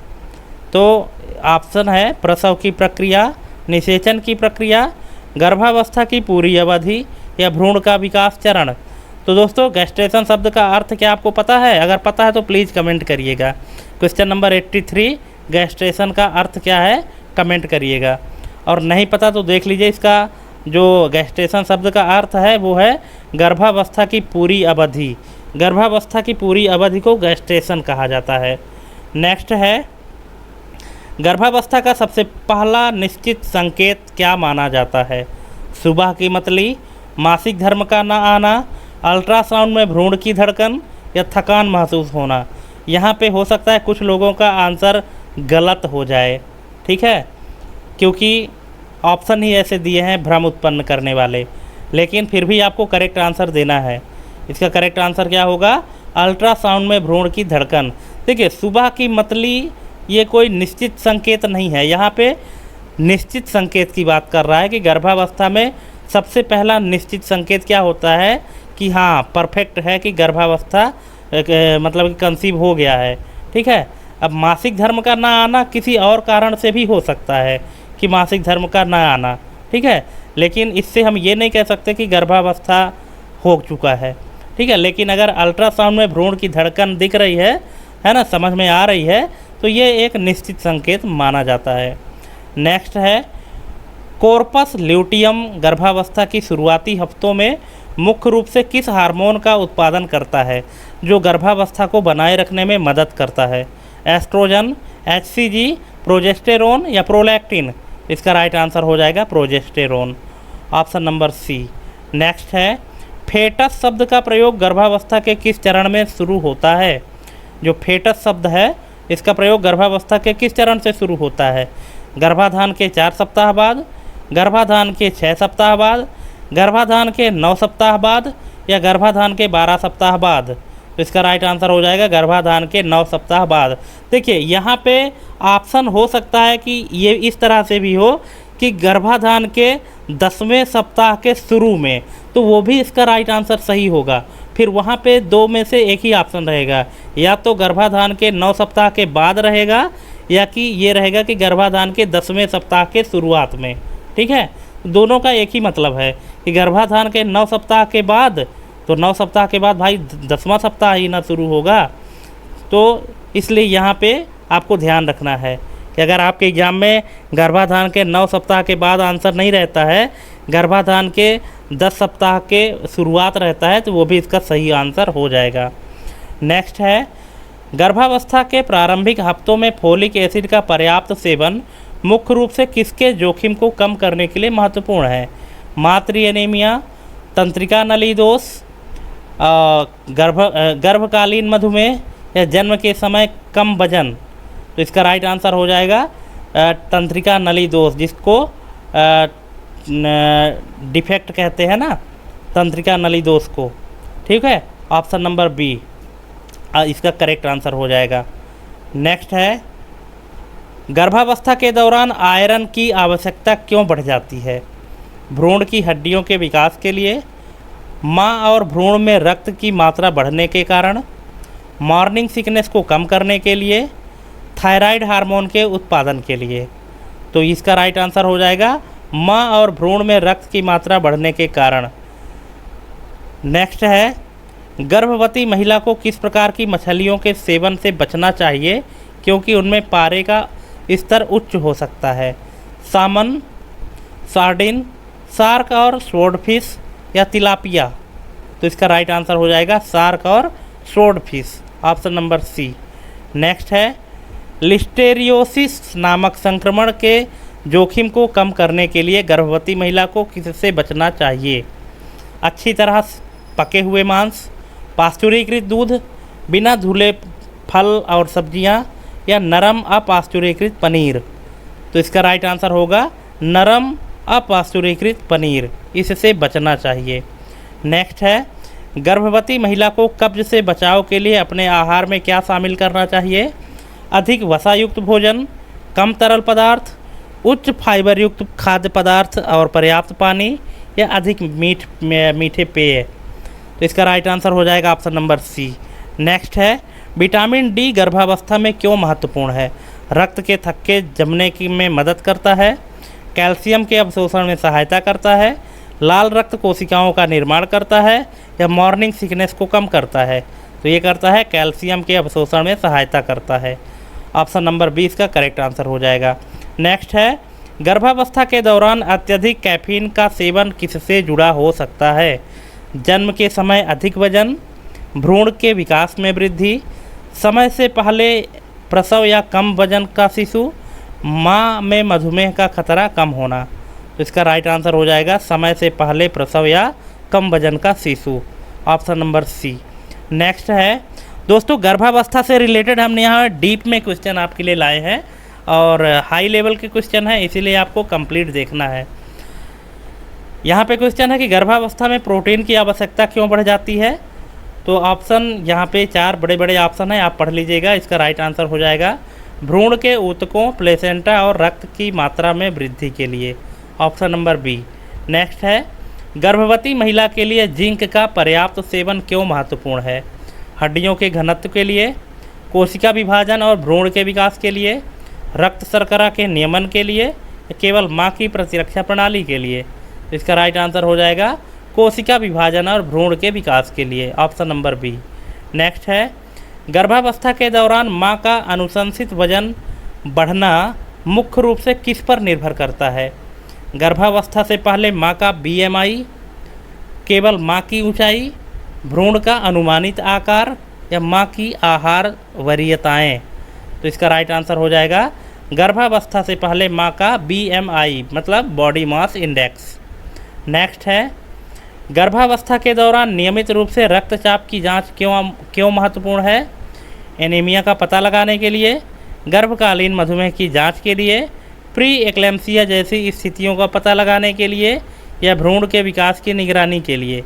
तो ऑप्शन है प्रसव की प्रक्रिया, निषेचन की प्रक्रिया, गर्भावस्था की पूरी अवधि या भ्रूण का विकास चरण? तो दोस्तों गैस्टेशन शब्द का अर्थ क्या आपको पता है? अगर पता है तो प्लीज़ कमेंट करिएगा। क्वेश्चन नंबर 83, गैस्टेशन का अर्थ क्या है, कमेंट करिएगा। और नहीं पता तो देख लीजिए, इसका जो गैस्टेशन शब्द का अर्थ है वो है गर्भावस्था की पूरी अवधि। गर्भावस्था की पूरी अवधि को गैस्टेशन कहा जाता है। नेक्स्ट है, गर्भावस्था का सबसे पहला निश्चित संकेत क्या माना जाता है? सुबह की मतली, मासिक धर्म का न आना, अल्ट्रासाउंड में भ्रूण की धड़कन या थकान महसूस होना? यहाँ पे हो सकता है कुछ लोगों का आंसर गलत हो जाए, ठीक है, क्योंकि ऑप्शन ही ऐसे दिए हैं भ्रम उत्पन्न करने वाले, लेकिन फिर भी आपको करेक्ट आंसर देना है। इसका करेक्ट आंसर क्या होगा? अल्ट्रासाउंड में भ्रूण की धड़कन। देखिए, सुबह की मतली ये कोई निश्चित संकेत नहीं है, यहाँ पे निश्चित संकेत की बात कर रहा है कि गर्भावस्था में सबसे पहला निश्चित संकेत क्या होता है कि हाँ परफेक्ट है, कि गर्भावस्था मतलब कि कंसीव हो गया है, ठीक है। अब मासिक धर्म का ना आना किसी और कारण से भी हो सकता है कि मासिक धर्म का ना आना, ठीक है, लेकिन इससे हम ये नहीं कह सकते कि गर्भावस्था हो चुका है, ठीक है। लेकिन अगर अल्ट्रासाउंड में भ्रूण की धड़कन दिख रही है ना, समझ में आ रही है, तो ये एक निश्चित संकेत माना जाता है। नेक्स्ट है, कॉर्पस ल्यूटियम गर्भावस्था की शुरुआती हफ्तों में मुख्य रूप से किस हार्मोन का उत्पादन करता है जो गर्भावस्था को बनाए रखने में मदद करता है? एस्ट्रोजन, HCG, प्रोजेस्टेरोन या प्रोलैक्टिन? इसका राइट आंसर हो जाएगा progesterone, option number C. Next है, फेटस शब्द का प्रयोग गर्भावस्था के किस चरण में शुरू होता है? जो फेटस शब्द है इसका प्रयोग गर्भावस्था के किस चरण से शुरू होता है? गर्भाधान के 4 सप्ताह बाद, गर्भाधान के 6 सप्ताह बाद, गर्भाधान के 9 सप्ताह बाद या गर्भाधान के 12 सप्ताह बाद? तो इसका राइट आंसर हो जाएगा गर्भाधान के 9 सप्ताह बाद। देखिए यहाँ पे ऑप्शन हो सकता है कि ये इस तरह से भी हो कि गर्भाधान के 10वें सप्ताह के शुरू में, तो वो भी इसका राइट आंसर सही होगा। फिर वहाँ पे 2 में से एक ही ऑप्शन रहेगा, या तो गर्भाधान के 9 सप्ताह के बाद रहेगा या कि ये रहेगा कि गर्भाधान के 10वें सप्ताह के शुरुआत में। ठीक है, दोनों का एक ही मतलब है कि गर्भाधान के 9 सप्ताह के बाद, तो 9 सप्ताह के बाद भाई 10वां सप्ताह ही ना शुरू होगा। तो इसलिए यहाँ पे आपको ध्यान रखना है कि अगर आपके एग्ज़ाम में गर्भाधान के 9 सप्ताह के बाद आंसर नहीं रहता है, गर्भाधान के 10 सप्ताह के शुरुआत रहता है, तो वो भी इसका सही आंसर हो जाएगा। नेक्स्ट है, गर्भावस्था के प्रारंभिक हफ्तों में फोलिक एसिड का पर्याप्त सेवन मुख्य रूप से किसके जोखिम को कम करने के लिए महत्वपूर्ण है? मातृ एनीमिया, तंत्रिका नली दोष, गर्भकालीन मधुमेह या जन्म के समय कम वजन? तो इसका राइट आंसर हो जाएगा तंत्रिका नली दोष, जिसको डिफेक्ट कहते हैं ना, तंत्रिका नली दोष को। ठीक है, ऑप्शन नंबर बी इसका करेक्ट आंसर हो जाएगा। नेक्स्ट है, गर्भावस्था के दौरान आयरन की आवश्यकता क्यों बढ़ जाती है? भ्रूण की हड्डियों के विकास के लिए, माँ और भ्रूण में रक्त की मात्रा बढ़ने के कारण, मॉर्निंग सिकनेस को कम करने के लिए, थायराइड हार्मोन के उत्पादन के लिए? तो इसका राइट आंसर हो जाएगा माँ और भ्रूण में रक्त की मात्रा बढ़ने के कारण। नेक्स्ट है, गर्भवती महिला को किस प्रकार की मछलियों के सेवन से बचना चाहिए क्योंकि उनमें पारे का स्तर उच्च हो सकता है? सामन, सार्डिन, शार्क और स्वॉर्डफिश या तिलापिया? तो इसका राइट आंसर हो जाएगा शार्क और swordfish, option number C. Next है, लिस्टेरियोसिस नामक संक्रमण के जोखिम को कम करने के लिए गर्भवती महिला को किससे बचना चाहिए? अच्छी तरह पके हुए मांस, पास्चुरीकृत दूध, बिना धुले फल और सब्जियां या नरम अपास्चुरीकृत पनीर? तो इसका राइट आंसर होगा नरम अपास्चुरीकृत पनीर, इससे बचना चाहिए। नेक्स्ट है, गर्भवती महिला को कब्ज से बचाव के लिए अपने आहार में क्या शामिल करना चाहिए? अधिक वसायुक्त भोजन, कम तरल पदार्थ, उच्च फाइबर युक्त खाद्य पदार्थ और पर्याप्त पानी या अधिक मीठे पेय? तो इसका राइट आंसर हो जाएगा ऑप्शन नंबर सी। नेक्स्ट है, विटामिन डी गर्भावस्था में क्यों महत्वपूर्ण है? रक्त के थक्के जमने की में मदद करता है, कैल्शियम के अवशोषण में सहायता करता है, लाल रक्त कोशिकाओं का निर्माण करता है या मॉर्निंग सिकनेस को कम करता है? तो ये करता है कैल्शियम के अवशोषण में सहायता करता है, ऑप्शन नंबर 20 का करेक्ट आंसर हो जाएगा। नेक्स्ट है, गर्भावस्था के दौरान अत्यधिक कैफीन का सेवन किससे जुड़ा हो सकता है? जन्म के समय अधिक वजन, भ्रूण के विकास में वृद्धि, समय से पहले प्रसव या कम वजन का शिशु, माँ में मधुमेह का खतरा कम होना? तो इसका राइट आंसर हो जाएगा समय से पहले प्रसव या कम वजन का शिशु, ऑप्शन नंबर सी। नेक्स्ट है दोस्तों, गर्भावस्था से रिलेटेड हमने यहाँ डीप में क्वेश्चन आपके लिए लाए हैं और हाई लेवल के क्वेश्चन है, इसीलिए आपको कंप्लीट देखना है। यहाँ पे क्वेश्चन है कि गर्भावस्था में प्रोटीन की आवश्यकता क्यों बढ़ जाती है? तो ऑप्शन यहाँ पे 4 बड़े बड़े ऑप्शन है, आप पढ़ लीजिएगा। इसका राइट आंसर हो जाएगा भ्रूण के ऊतकों, प्लेसेंटा और रक्त की मात्रा में वृद्धि के लिए, ऑप्शन नंबर बी। नेक्स्ट है, गर्भवती महिला के लिए जिंक का पर्याप्त सेवन क्यों महत्वपूर्ण है? हड्डियों के घनत्व के लिए, कोशिका विभाजन और भ्रूण के विकास के लिए, रक्त शर्करा के नियमन के लिए, केवल माँ की प्रतिरक्षा प्रणाली के लिए? इसका राइट आंसर हो जाएगा कोशिका विभाजन और भ्रूण के विकास के लिए, ऑप्शन नंबर बी। नेक्स्ट है, गर्भावस्था के दौरान मां का अनुशंसित वजन बढ़ना मुख्य रूप से किस पर निर्भर करता है? गर्भावस्था से पहले मां का BMI, केवल मां की ऊंचाई, भ्रूण का अनुमानित आकार या मां की आहार वरीयताएं? तो इसका राइट आंसर हो जाएगा गर्भावस्था से पहले मां का BMI मतलब बॉडी मास इंडेक्स। नेक्स्ट है, गर्भावस्था के दौरान नियमित रूप से रक्तचाप की जांच क्यों महत्वपूर्ण है? एनीमिया का पता लगाने के लिए, गर्भकालीन मधुमेह की जांच के लिए, प्री एक्लेम्सिया जैसी स्थितियों का पता लगाने के लिए या भ्रूण के विकास की निगरानी के लिए।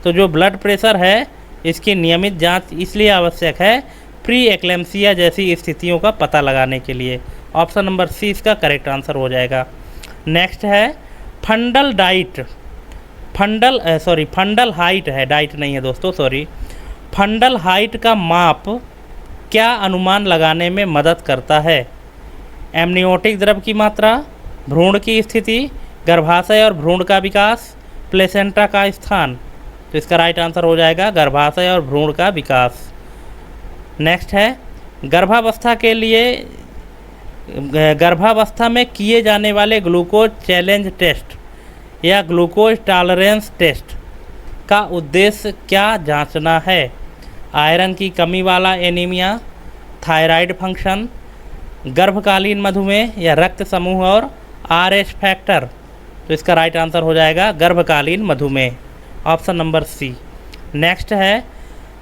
तो जो ब्लड प्रेशर है इसकी नियमित जांच इसलिए आवश्यक है प्री एक्लेम्सिया जैसी स्थितियों का पता लगाने के लिए। ऑप्शन नंबर सी इसका करेक्ट आंसर हो जाएगा। नेक्स्ट है फंडल हाइट है, डाइट नहीं है दोस्तों, सॉरी। फंडल हाइट का माप क्या अनुमान लगाने में मदद करता है? एमनियोटिक द्रव की मात्रा, भ्रूण की स्थिति, गर्भाशय और भ्रूण का विकास, प्लेसेंटा का स्थान? तो इसका राइट आंसर हो जाएगा गर्भाशय और भ्रूण का विकास। नेक्स्ट है, गर्भावस्था में किए जाने वाले ग्लूकोज चैलेंज टेस्ट या ग्लूकोज टॉलरेंस टेस्ट का उद्देश्य क्या जांचना है? आयरन की कमी वाला एनीमिया, थायराइड फंक्शन, गर्भकालीन मधुमेह या रक्त समूह और RH फैक्टर? तो इसका राइट आंसर हो जाएगा गर्भकालीन मधुमेह। Option number C. नेक्स्ट है,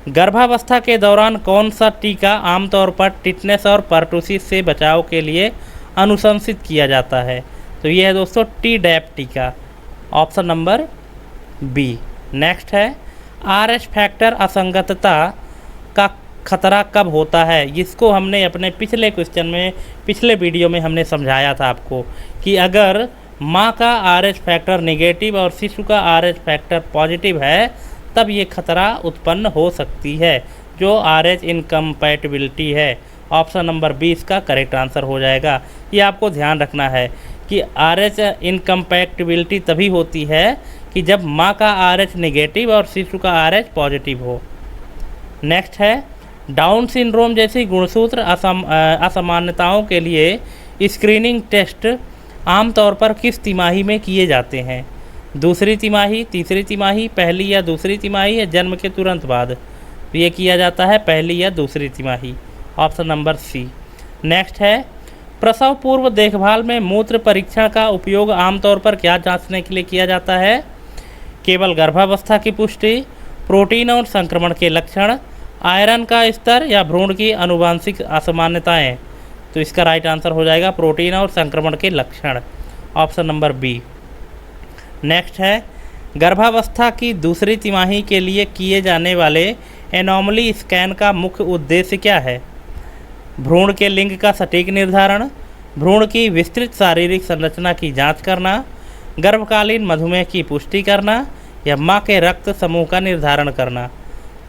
गर्भावस्था के दौरान कौन सा टीका आमतौर पर टिटनेस और पर्टुसिस से बचाव के लिए अनुशंसित किया जाता है? तो ये है दोस्तों Tdap टीका। Option number B. नेक्स्ट है, RH फैक्टर असंगतता का खतरा कब होता है? इसको हमने अपने पिछले वीडियो में हमने समझाया था आपको कि अगर माँ का RH फैक्टर निगेटिव और शिशु का RH फैक्टर पॉजिटिव है तब ये खतरा उत्पन्न हो सकती है, जो RH इनकम्पैटिबिलिटी है। ऑप्शन नंबर 20 का करेक्ट आंसर हो जाएगा। ये आपको ध्यान रखना है कि RH इनकम्पैटिबिलिटी तभी होती है कि जब माँ का RH नेगेटिव और शिशु का RH पॉजिटिव हो। नेक्स्ट है, डाउन सिंड्रोम जैसी गुणसूत्र असामान्यताओं के लिए स्क्रीनिंग टेस्ट आमतौर पर किस तिमाही में किए जाते हैं? दूसरी तिमाही, तीसरी तिमाही, पहली या दूसरी तिमाही या जन्म के तुरंत बाद? तो ये किया जाता है पहली या दूसरी तिमाही। Option number C. नेक्स्ट है, प्रसव पूर्व देखभाल में मूत्र परीक्षण का उपयोग आमतौर पर क्या जांचने के लिए किया जाता है? केवल गर्भावस्था की पुष्टि, प्रोटीन और संक्रमण के लक्षण, आयरन का स्तर या भ्रूण की आनुवंशिक असामान्यताएं? तो इसका राइट आंसर हो जाएगा प्रोटीन और संक्रमण के लक्षण। Option number B. नेक्स्ट है, गर्भावस्था की दूसरी तिमाही के लिए किए जाने वाले एनोमली स्कैन का मुख्य उद्देश्य क्या है? भ्रूण के लिंग का सटीक निर्धारण, भ्रूण की विस्तृत शारीरिक संरचना की जांच करना, गर्भकालीन मधुमेह की पुष्टि करना या मां के रक्त समूह का निर्धारण करना?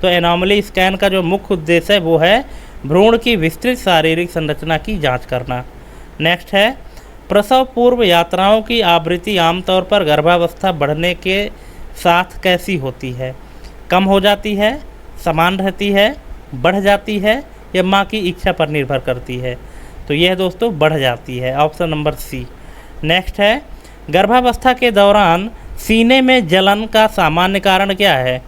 तो एनोमली स्कैन का जो मुख्य उद्देश्य है वो है भ्रूण की विस्तृत शारीरिक संरचना की जांच करना। नेक्स्ट है, प्रसव पूर्व यात्राओं की आवृत्ति आमतौर पर गर्भावस्था बढ़ने के साथ कैसी होती है? कम हो जाती है, समान रहती है, बढ़ जाती है या माँ की इच्छा पर निर्भर करती है? तो यह दोस्तों बढ़ जाती है। Option number C. नेक्स्ट है, गर्भावस्था के दौरान सीने में जलन का सामान्य कारण क्या है?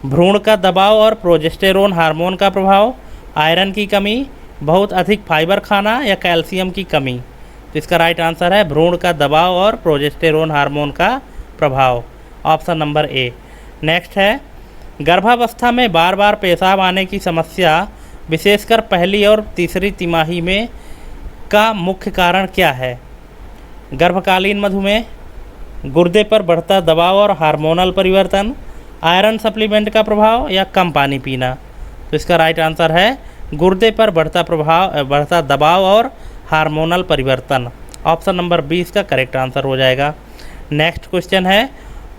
भ्रूण का दबाव और प्रोजेस्टेरोन हार्मोन का प्रभाव, आयरन की कमी, बहुत अधिक फाइबर खाना या कैल्शियम की कमी? तो इसका राइट आंसर है भ्रूण का दबाव और प्रोजेस्टेरोन हार्मोन का प्रभाव। Option number A. नेक्स्ट है, गर्भावस्था में बार बार पेशाब आने की समस्या विशेषकर पहली और तीसरी तिमाही में का मुख्य कारण क्या है? गर्भकालीन मधुमेह, गुर्दे पर बढ़ता दबाव और हार्मोनल परिवर्तन, आयरन सप्लीमेंट का प्रभाव या कम पानी पीना? तो इसका राइट आंसर है गुर्दे पर बढ़ता दबाव और हार्मोनल परिवर्तन। ऑप्शन नंबर 20 का करेक्ट आंसर हो जाएगा। नेक्स्ट क्वेश्चन है,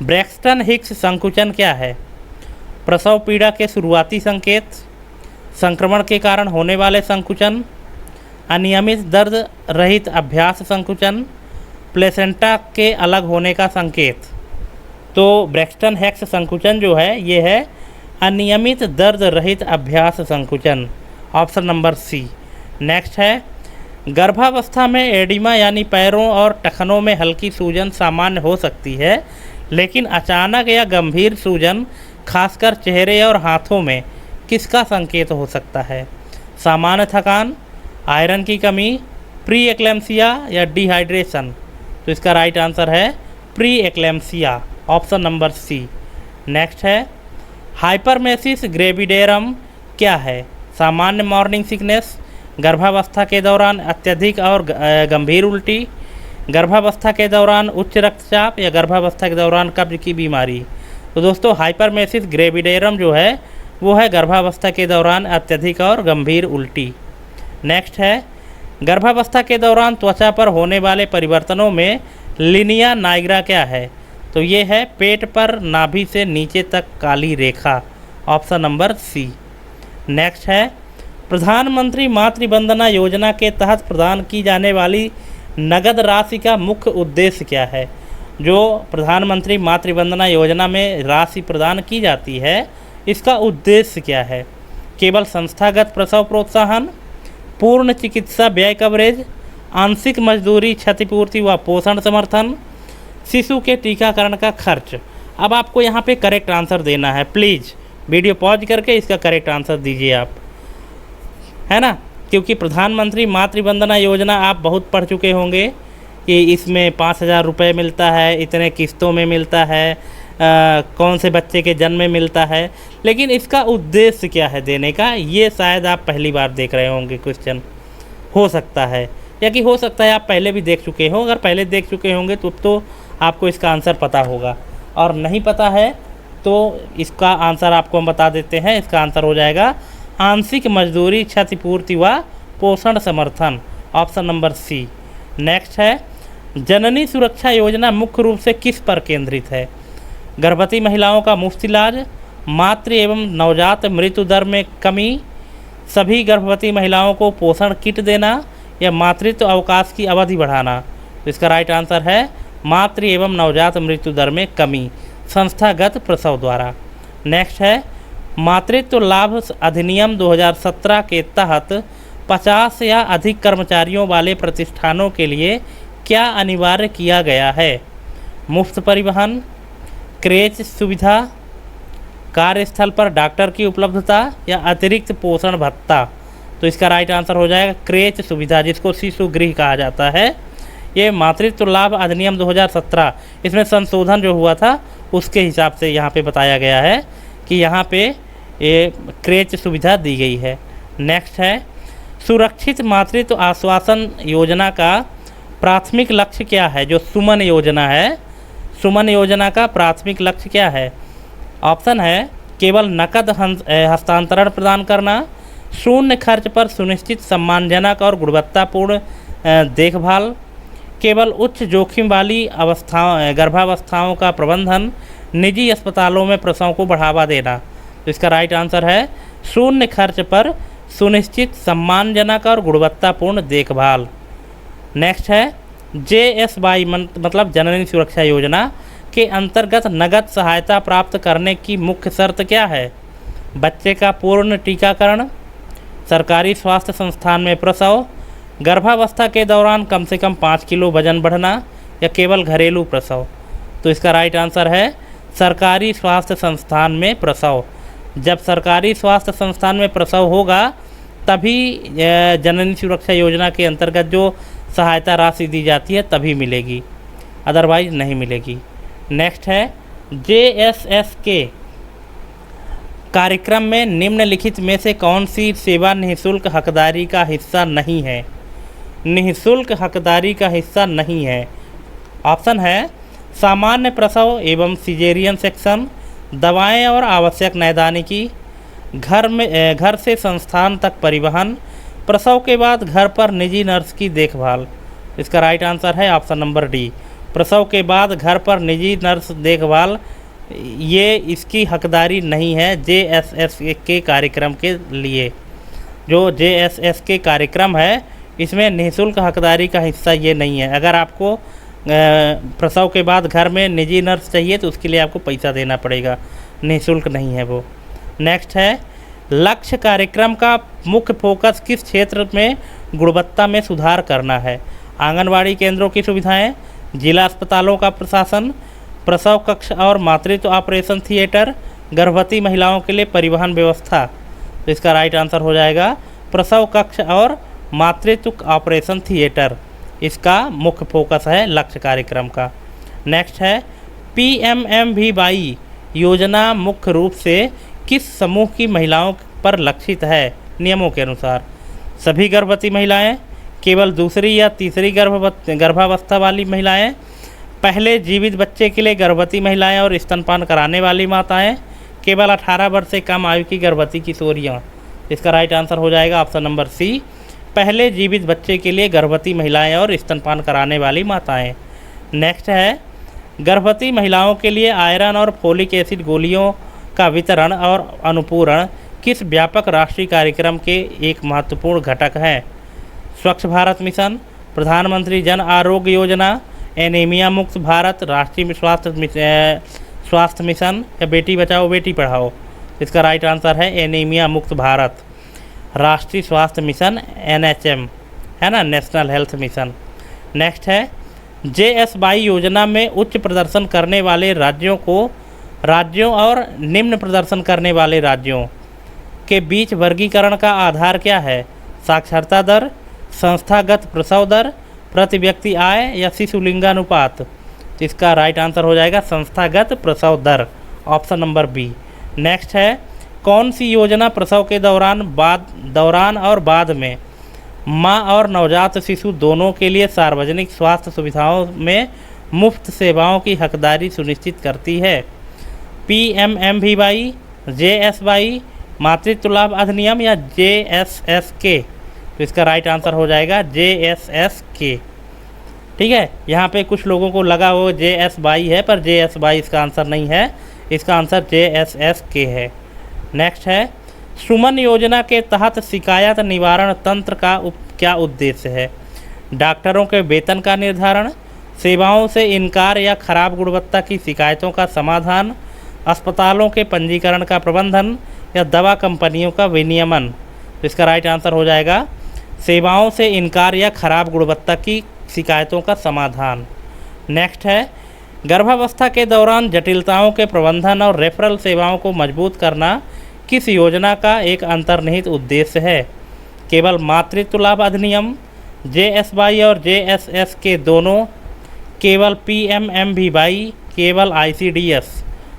ब्रैक्सटन हिक्स संकुचन क्या है? प्रसव पीड़ा के शुरुआती संकेत, संक्रमण के कारण होने वाले संकुचन, अनियमित दर्द रहित अभ्यास संकुचन, प्लेसेंटा के अलग होने का संकेत? तो ब्रैक्सटन हिक्स संकुचन जो है ये है अनियमित दर्द रहित अभ्यास संकुचन, ऑप्शन नंबर सी। नेक्स्ट है, गर्भावस्था में एडिमा यानी पैरों और टखनों में हल्की सूजन सामान्य हो सकती है, लेकिन अचानक या गंभीर सूजन खासकर चेहरे और हाथों में किसका संकेत हो सकता है? सामान्य थकान, आयरन की कमी, प्री एक्लेम्सिया या डिहाइड्रेशन। तो इसका राइट आंसर है pre eclampsia, option number C. Next है, हाइपरमेसिस ग्रेविडेरम क्या है? सामान्य मॉर्निंग सिकनेस, गर्भावस्था के दौरान अत्यधिक और गंभीर उल्टी, गर्भावस्था के दौरान उच्च रक्तचाप या गर्भावस्था के दौरान कब्ज की बीमारी। तो दोस्तों हाइपरमेसिस ग्रेविडेरम जो है वो है गर्भावस्था के दौरान अत्यधिक और गंभीर उल्टी। नेक्स्ट है, गर्भावस्था के दौरान त्वचा पर होने वाले परिवर्तनों में लिनिया नाइग्रा क्या है? तो ये है पेट पर नाभि से नीचे तक काली रेखा, ऑप्शन नंबर सी। नेक्स्ट है, प्रधानमंत्री मातृ वंदना योजना के तहत प्रदान की जाने वाली नगद राशि का मुख्य उद्देश्य क्या है? जो प्रधानमंत्री मातृ वंदना योजना में राशि प्रदान की जाती है, इसका उद्देश्य क्या है? केवल संस्थागत प्रसव प्रोत्साहन, पूर्ण चिकित्सा व्यय कवरेज, आंशिक मजदूरी क्षतिपूर्ति व पोषण समर्थन, शिशु के टीकाकरण का खर्च। अब आपको यहाँ पे करेक्ट आंसर देना है। प्लीज़ वीडियो पॉज करके इसका करेक्ट आंसर दीजिए आप, है ना, क्योंकि प्रधानमंत्री मातृ वंदना योजना आप बहुत पढ़ चुके होंगे कि इसमें 5,000 रुपये मिलता है, इतने किस्तों में मिलता है, कौन से बच्चे के जन्म में मिलता है, लेकिन इसका उद्देश्य क्या है देने का, ये शायद आप पहली बार देख रहे होंगे क्वेश्चन, हो सकता है, या कि हो सकता है आप पहले भी देख चुके हो। अगर पहले देख चुके होंगे तो आपको इसका आंसर पता होगा, और नहीं पता है तो इसका आंसर आपको हम बता देते हैं। इसका आंसर हो जाएगा आंशिक मजदूरी क्षतिपूर्ति व पोषण समर्थन, ऑप्शन नंबर सी। नेक्स्ट है, जननी सुरक्षा योजना मुख्य रूप से किस पर केंद्रित है? गर्भवती महिलाओं का मुफ्त इलाज, मातृ एवं नवजात मृत्यु दर में कमी, सभी गर्भवती महिलाओं को पोषण किट देना, या मातृत्व अवकाश की अवधि बढ़ाना। तो इसका राइट आंसर है मातृ एवं नवजात मृत्यु दर में कमी, संस्थागत प्रसव द्वारा। नेक्स्ट है, मातृत्व लाभ अधिनियम 2017 के तहत 50 या अधिक कर्मचारियों वाले प्रतिष्ठानों के लिए क्या अनिवार्य किया गया है? मुफ्त परिवहन, क्रेच सुविधा, कार्यस्थल पर डॉक्टर की उपलब्धता, या अतिरिक्त पोषण भत्ता। तो इसका राइट आंसर हो जाएगा क्रेच सुविधा, जिसको शिशु गृह कहा जाता है। ये मातृत्व लाभ अधिनियम 2017, इसमें संशोधन जो हुआ था उसके हिसाब से यहाँ पे बताया गया है कि यहाँ पे ये क्रेच सुविधा दी गई है। नेक्स्ट है, सुरक्षित मातृत्व आश्वासन योजना का प्राथमिक लक्ष्य क्या है? जो सुमन योजना है, सुमन योजना का प्राथमिक लक्ष्य क्या है? ऑप्शन है, केवल नकद हस्तांतरण प्रदान करना, शून्य खर्च पर सुनिश्चित सम्मानजनक और गुणवत्तापूर्ण देखभाल, केवल उच्च जोखिम वाली गर्भावस्थाओं का प्रबंधन, निजी अस्पतालों में प्रसव को बढ़ावा देना। तो इसका राइट आंसर है शून्य खर्च पर सुनिश्चित सम्मानजनक और गुणवत्तापूर्ण देखभाल। नेक्स्ट है, JSY मतलब जननी सुरक्षा योजना के अंतर्गत नगद सहायता प्राप्त करने की मुख्य शर्त क्या है? बच्चे का पूर्ण टीकाकरण, सरकारी स्वास्थ्य संस्थान में प्रसव, गर्भावस्था के दौरान कम से कम 5 किलो वजन बढ़ना, या केवल घरेलू प्रसव। तो इसका राइट आंसर है सरकारी स्वास्थ्य संस्थान में प्रसव। जब सरकारी स्वास्थ्य संस्थान में प्रसव होगा तभी जननी सुरक्षा योजना के अंतर्गत जो सहायता राशि दी जाती है तभी मिलेगी, अदरवाइज नहीं मिलेगी। नेक्स्ट है, JSS के कार्यक्रम में निम्नलिखित में से कौन सी सेवा निःशुल्क हकदारी का हिस्सा नहीं है? निःशुल्क हकदारी का हिस्सा नहीं है। ऑप्शन है, सामान्य प्रसव एवं सिजेरियन सेक्शन, दवाएं और आवश्यक नैदानिकी, घर से संस्थान तक परिवहन, प्रसव के बाद घर पर निजी नर्स की देखभाल। इसका राइट आंसर है ऑप्शन नंबर डी, प्रसव के बाद घर पर निजी नर्स देखभाल। ये इसकी हकदारी नहीं है JSS के कार्यक्रम के लिए। जो JSS के कार्यक्रम है इसमें निःशुल्क हकदारी का हिस्सा ये नहीं है। अगर आपको प्रसव के बाद घर में निजी नर्स चाहिए तो उसके लिए आपको पैसा देना पड़ेगा, निःशुल्क नहीं है वो। नेक्स्ट है लक्ष्य कार्यक्रम का मुख्य फोकस किस क्षेत्र में गुणवत्ता में सुधार करना है। आंगनवाड़ी केंद्रों की सुविधाएं, जिला अस्पतालों का प्रशासन, प्रसव कक्ष और मातृत्व ऑपरेशन थिएटर, गर्भवती महिलाओं के लिए परिवहन व्यवस्था। तो इसका राइट आंसर हो जाएगा प्रसव कक्ष और मातृत्व ऑपरेशन थिएटर, इसका मुख्य फोकस है लक्ष्य कार्यक्रम का। नेक्स्ट है PMMVY योजना मुख्य रूप से किस समूह की महिलाओं पर लक्षित है नियमों के अनुसार। सभी गर्भवती महिलाएं, केवल दूसरी या तीसरी गर्भावस्था वाली महिलाएं, पहले जीवित बच्चे के लिए गर्भवती महिलाएं और स्तनपान कराने वाली माताएं, केवल 18 वर्ष से कम आयु की गर्भवती किशोरियां। इसका राइट आंसर हो जाएगा ऑप्शन नंबर सी, पहले जीवित बच्चे के लिए गर्भवती महिलाएं और स्तनपान कराने वाली माताएं। नेक्स्ट है गर्भवती महिलाओं के लिए आयरन और फोलिक एसिड गोलियों का वितरण और अनुपूरण किस व्यापक राष्ट्रीय कार्यक्रम के एक महत्वपूर्ण घटक है। स्वच्छ भारत मिशन, प्रधानमंत्री जन आरोग्य योजना, एनीमिया मुक्त भारत, राष्ट्रीय स्वास्थ्य मिशन या बेटी बचाओ बेटी पढ़ाओ। इसका राइट आंसर है एनीमिया मुक्त भारत, राष्ट्रीय स्वास्थ्य मिशन NHM है ना, नेशनल हेल्थ मिशन। नेक्स्ट है JSY योजना में उच्च प्रदर्शन करने वाले राज्यों और निम्न प्रदर्शन करने वाले राज्यों के बीच वर्गीकरण का आधार क्या है। साक्षरता दर, संस्थागत प्रसव दर, प्रति व्यक्ति आय या शिशु लिंगानुपात। इसका राइट आंसर हो जाएगा संस्थागत प्रसव दर, ऑप्शन नंबर बी। नेक्स्ट है कौन सी योजना प्रसव के दौरान और बाद में माँ और नवजात शिशु दोनों के लिए सार्वजनिक स्वास्थ्य सुविधाओं में मुफ्त सेवाओं की हकदारी सुनिश्चित करती है। PMMVY, JSY, मातृत्व लाभ अधिनियम या JSSK। तो इसका राइट आंसर हो जाएगा JSSK। ठीक है, यहाँ पे कुछ लोगों को लगा वो JSY है, पर JSY इसका आंसर नहीं है, इसका आंसर JSSK है। नेक्स्ट है सुमन योजना के तहत शिकायत निवारण तंत्र का क्या उद्देश्य है। डॉक्टरों के वेतन का निर्धारण, सेवाओं से इनकार या खराब गुणवत्ता की शिकायतों का समाधान, अस्पतालों के पंजीकरण का प्रबंधन या दवा कंपनियों का विनियमन। तो इसका राइट आंसर हो जाएगा सेवाओं से इनकार या खराब गुणवत्ता की शिकायतों का समाधान। नेक्स्ट है गर्भावस्था के दौरान जटिलताओं के प्रबंधन और रेफरल सेवाओं को मजबूत करना किस योजना का एक अंतर्निहित उद्देश्य है। केवल मातृत्व लाभ अधिनियम, JSY और JSSK दोनों, केवल PMMVY, केवल ICDS।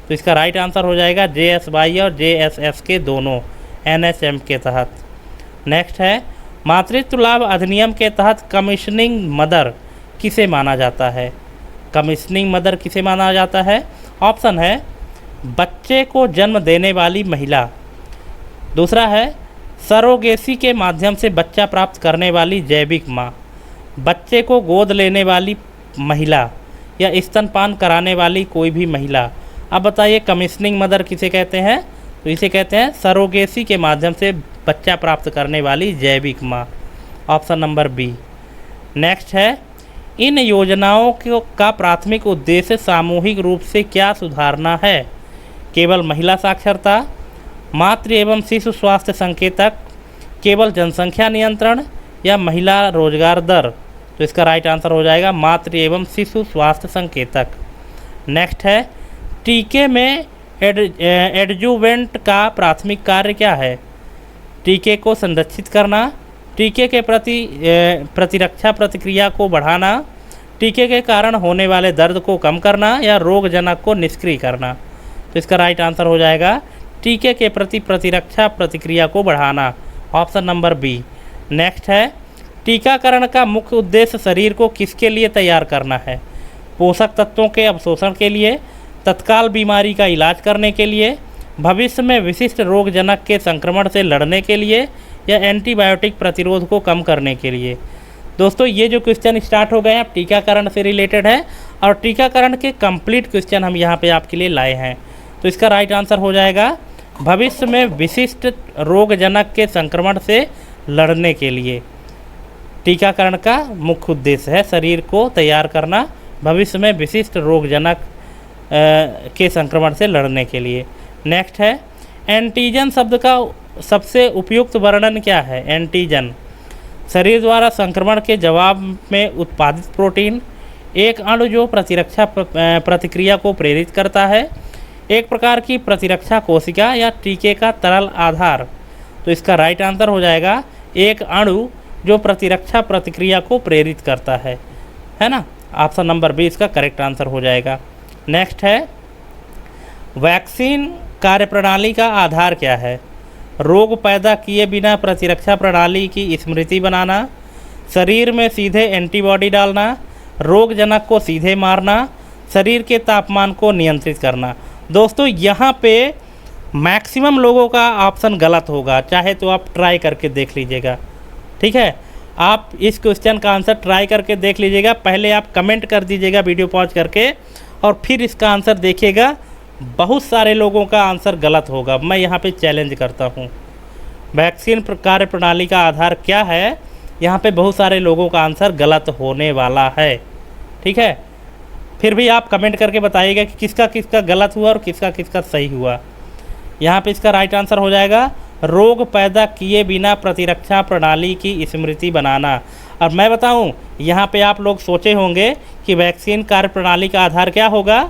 तो इसका राइट आंसर हो जाएगा JSY और JSSK दोनों, NHM के तहत। नेक्स्ट है मातृत्व लाभ अधिनियम के तहत कमीशनिंग मदर किसे माना जाता है। कमीशनिंग मदर किसे माना जाता है। ऑप्शन है बच्चे को जन्म देने वाली महिला, दूसरा है सरोगेसी के माध्यम से बच्चा प्राप्त करने वाली जैविक माँ, बच्चे को गोद लेने वाली महिला या स्तनपान कराने वाली कोई भी महिला। अब बताइए कमीशनिंग मदर किसे कहते हैं। तो इसे कहते हैं सरोगेसी के माध्यम से बच्चा प्राप्त करने वाली जैविक माँ, ऑप्शन नंबर बी। नेक्स्ट है इन योजनाओं का प्राथमिक उद्देश्य सामूहिक रूप से क्या सुधारना है। केवल महिला साक्षरता, मातृ एवं शिशु स्वास्थ्य संकेतक, केवल जनसंख्या नियंत्रण या महिला रोजगार दर। तो इसका राइट आंसर हो जाएगा मातृ एवं शिशु स्वास्थ्य संकेतक। नेक्स्ट है टीके में एडजुवेंट का प्राथमिक कार्य क्या है। टीके को संरक्षित करना, टीके के प्रति प्रतिरक्षा प्रतिक्रिया को बढ़ाना, टीके के कारण होने वाले दर्द को कम करना या रोगजनक को निष्क्रिय करना। तो इसका राइट आंसर हो जाएगा टीके के प्रति प्रतिरक्षा प्रतिक्रिया को बढ़ाना, ऑप्शन नंबर बी। नेक्स्ट है टीकाकरण का मुख्य उद्देश्य शरीर को किसके लिए तैयार करना है। पोषक तत्वों के अवशोषण के लिए, तत्काल बीमारी का इलाज करने के लिए, भविष्य में विशिष्ट रोगजनक के संक्रमण से लड़ने के लिए या एंटीबायोटिक प्रतिरोध को कम करने के लिए। दोस्तों ये जो क्वेश्चन स्टार्ट हो गए हैं टीकाकरण से रिलेटेड है और टीकाकरण के कंप्लीट क्वेश्चन हम यहाँ पे आपके लिए लाए हैं। तो इसका राइट आंसर हो जाएगा भविष्य में विशिष्ट रोगजनक के संक्रमण से लड़ने के लिए। टीकाकरण का मुख्य उद्देश्य है शरीर को तैयार करना भविष्य में विशिष्ट रोगजनक के संक्रमण से लड़ने के लिए। नेक्स्ट है एंटीजन शब्द का सबसे उपयुक्त वर्णन क्या है? एंटीजन शरीर द्वारा संक्रमण के जवाब में उत्पादित प्रोटीन, एक अणु जो प्रतिरक्षा प्रतिक्रिया को प्रेरित करता है, एक प्रकार की प्रतिरक्षा कोशिका या टीके का तरल आधार। तो इसका राइट आंसर हो जाएगा एक अणु जो प्रतिरक्षा प्रतिक्रिया को प्रेरित करता है ना। ऑप्शन नंबर बी इसका करेक्ट आंसर हो जाएगा। नेक्स्ट है, वैक्सीन कार्यप्रणाली का आधार क्या है? रोग पैदा किए बिना प्रतिरक्षा प्रणाली की स्मृति बनाना, शरीर में सीधे एंटीबॉडी डालना, रोगजनक को सीधे मारना, शरीर के तापमान को नियंत्रित करना। दोस्तों यहाँ पे मैक्सिमम लोगों का ऑप्शन गलत होगा, चाहे तो आप ट्राई करके देख लीजिएगा। ठीक है, आप इस क्वेश्चन का आंसर ट्राई करके देख लीजिएगा। पहले आप कमेंट कर दीजिएगा वीडियो पॉज करके, और फिर इसका आंसर देखिएगा। बहुत सारे लोगों का आंसर गलत होगा। मैं यहाँ पे चैलेंज करता हूँ, वैक्सीन कार्य प्रणाली का आधार क्या है? यहाँ पे बहुत सारे लोगों का आंसर गलत होने वाला है। ठीक है, फिर भी आप कमेंट करके बताइएगा कि किसका किसका गलत हुआ और किसका किसका सही हुआ। यहाँ पे इसका राइट आंसर हो जाएगा रोग पैदा किए बिना प्रतिरक्षा प्रणाली की स्मृति बनाना। और मैं बताऊँ, यहाँ पे आप लोग सोचे होंगे कि वैक्सीन कार्य प्रणाली का आधार क्या होगा?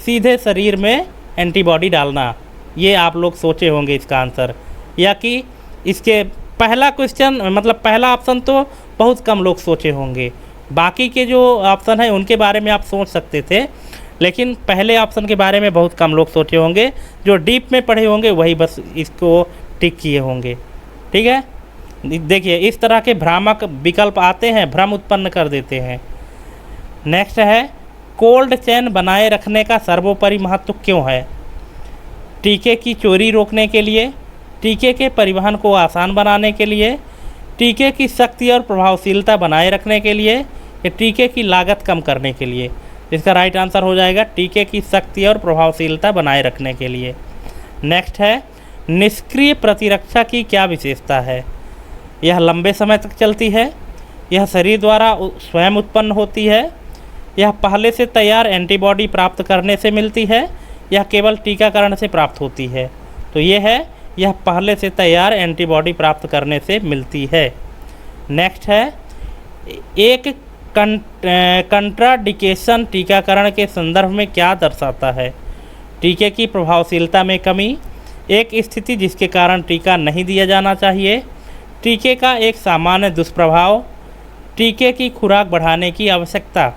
सीधे शरीर में एंटीबॉडी डालना। ये आप लोग सोचे होंगे इसका आंसर, या कि इसके पहला क्वेश्चन मतलब पहला ऑप्शन तो बहुत कम लोग सोचे होंगे। बाकी के जो ऑप्शन है उनके बारे में आप सोच सकते थे, लेकिन पहले ऑप्शन के बारे में बहुत कम लोग सोचे होंगे। जो डीप में पढ़े होंगे वही बस इसको टिक किए होंगे। ठीक है, देखिए इस तरह के भ्रामक विकल्प आते हैं, भ्रम उत्पन्न कर देते हैं। नेक्स्ट है, कोल्ड चेन बनाए रखने का सर्वोपरि महत्व क्यों है? टीके की चोरी रोकने के लिए, टीके के परिवहन को आसान बनाने के लिए, टीके की शक्ति और प्रभावशीलता बनाए रखने के लिए, या टीके की लागत कम करने के लिए। इसका राइट आंसर हो जाएगा टीके की शक्ति और प्रभावशीलता बनाए रखने के लिए। नेक्स्ट है, निष्क्रिय प्रतिरक्षा की क्या विशेषता है? यह लंबे समय तक चलती है, यह शरीर द्वारा स्वयं उत्पन्न होती है, यह पहले से तैयार एंटीबॉडी प्राप्त करने से मिलती है, यह केवल टीकाकरण से प्राप्त होती है। तो ये है, यह पहले से तैयार एंटीबॉडी प्राप्त करने से मिलती है। नेक्स्ट है, एक कंट्राडिकेशन टीकाकरण के संदर्भ में क्या दर्शाता है? टीके की प्रभावशीलता में कमी, एक स्थिति जिसके कारण टीका नहीं दिया जाना चाहिए, टीके का एक सामान्य दुष्प्रभाव, टीके की खुराक बढ़ाने की आवश्यकता।